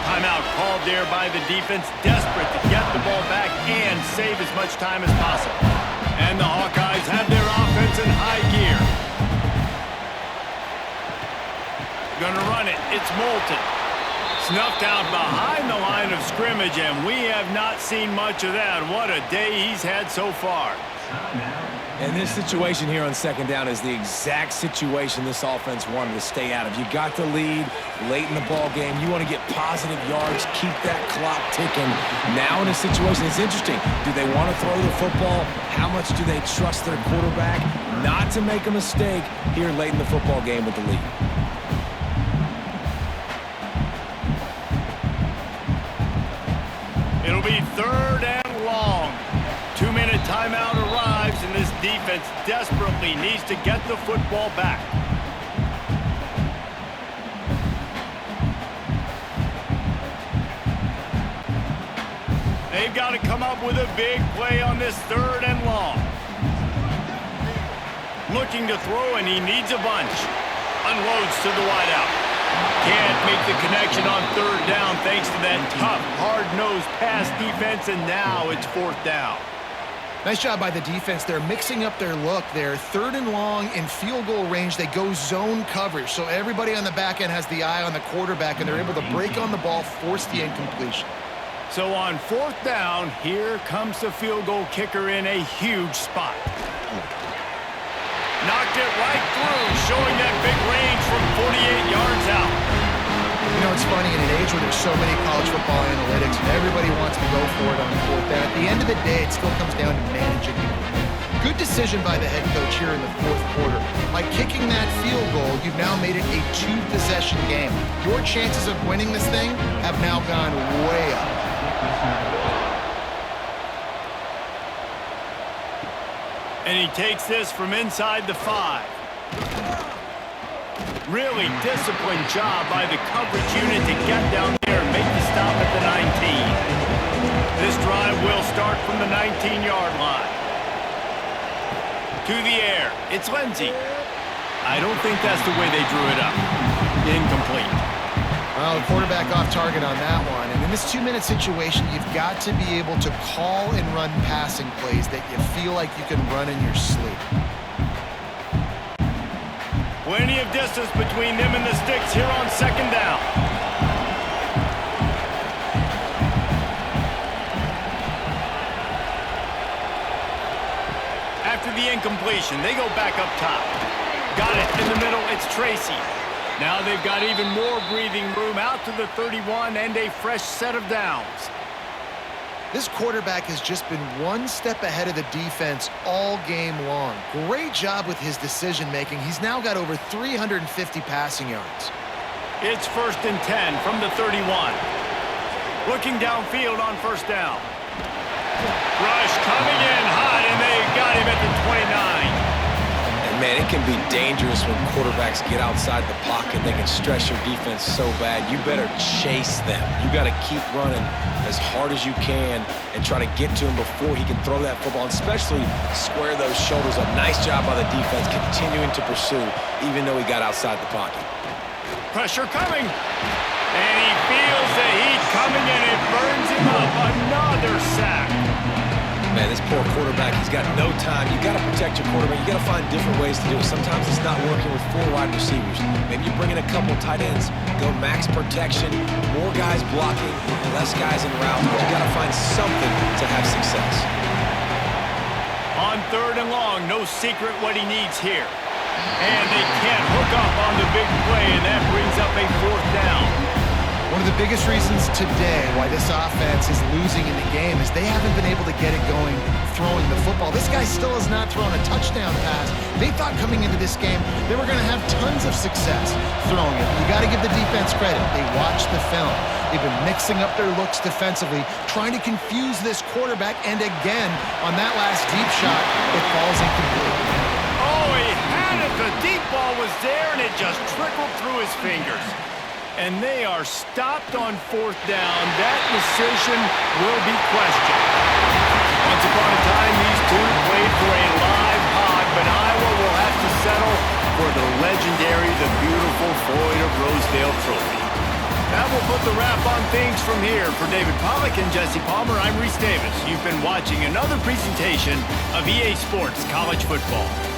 Timeout called there by the defense, desperate to get the ball back and save as much time as possible. And the Hawkeyes have their offense in high gear. Gonna run it. It's Moulton. Snuffed out behind the line of scrimmage, and we have not seen much of that. What a day he's had so far. And this situation here on second down is the exact situation this offense wanted to stay out of. You got the lead late in the ball game. You want to get positive yards, keep that clock ticking. Now in a situation, it's interesting. Do they want to throw the football? How much do they trust their quarterback not to make a mistake here late in the football game with the lead? It'll be third and long. 2-minute timeout arrives, and this defense desperately needs to get the football back. They've got to come up with a big play on this third and long. Looking to throw, and he needs a bunch. Unloads to the wideout. Can't make the connection on third down thanks to that tough, hard-nosed pass defense, and now it's fourth down. Nice job by the defense. They're mixing up their look there. Third and long in field goal range. They go zone coverage, so everybody on the back end has the eye on the quarterback, and they're able to break on the ball, force the incompletion. So on fourth down, here comes the field goal kicker in a huge spot. Knocked it right through, showing that big range from 48 yards out. You know, it's funny, in an age where there's so many college football analytics and everybody wants to go for it on fourth down, at the end of the day, it still comes down to managing the game. Good decision by the head coach here in the fourth quarter. By kicking that field goal, you've now made it a two-possession game. Your chances of winning this thing have now gone way up. And he takes this from inside the 5. Really disciplined job by the coverage unit to get down there and make the stop at the 19. This drive will start from the 19-yard line. To the air. It's Lindsey. I don't think that's the way they drew it up. Incomplete. Well, the quarterback off target on that one. And in this 2-minute situation, you've got to be able to call and run passing plays that you feel like you can run in your sleep. Plenty of distance between them and the sticks here on second down. After the incompletion, they go back up top. Got it in the middle. It's Tracy. Now they've got even more breathing room out to the 31 and a fresh set of downs. This quarterback has just been one step ahead of the defense all game long. Great job with his decision-making. He's now got over 350 passing yards. It's first and 10 from the 31. Looking downfield on first down. Rush coming in hot, and they got him at the 29. Man, it can be dangerous when quarterbacks get outside the pocket. They can stress your defense so bad. You better chase them. You got to keep running as hard as you can and try to get to him before he can throw that football, and especially square those shoulders up. Nice job by the defense continuing to pursue, even though he got outside the pocket. Pressure coming. And he feels the heat coming and it burns him up. Another sack. Man, this poor quarterback, he's got no time. You got to protect your quarterback. You got to find different ways to do it. Sometimes it's not working with 4 wide receivers. Maybe you bring in a couple tight ends, go max protection, more guys blocking, less guys in route. But you got to find something to have success. On 3rd and long, no secret what he needs here. And they can't hook up on the big play, and that brings up a 4th down. One of the biggest reasons today why this offense is losing in the game is they haven't been able to get it going throwing the football. This guy still has not thrown a touchdown pass. They thought coming into this game they were going to have tons of success throwing it. You got to give the defense credit. They watched the film. They've been mixing up their looks defensively, trying to confuse this quarterback, and again, on that last deep shot, it falls incomplete. Oh, he had it. The deep ball was there, and it just trickled through his fingers. And they are stopped on 4th down. That decision will be questioned. Once upon a time, these two played for a live hog, but Iowa will have to settle for the legendary, the beautiful Floyd of Rosedale trophy. That will put the wrap on things from here. For David Pollack and Jesse Palmer, I'm Reese Davis. You've been watching another presentation of EA Sports College Football.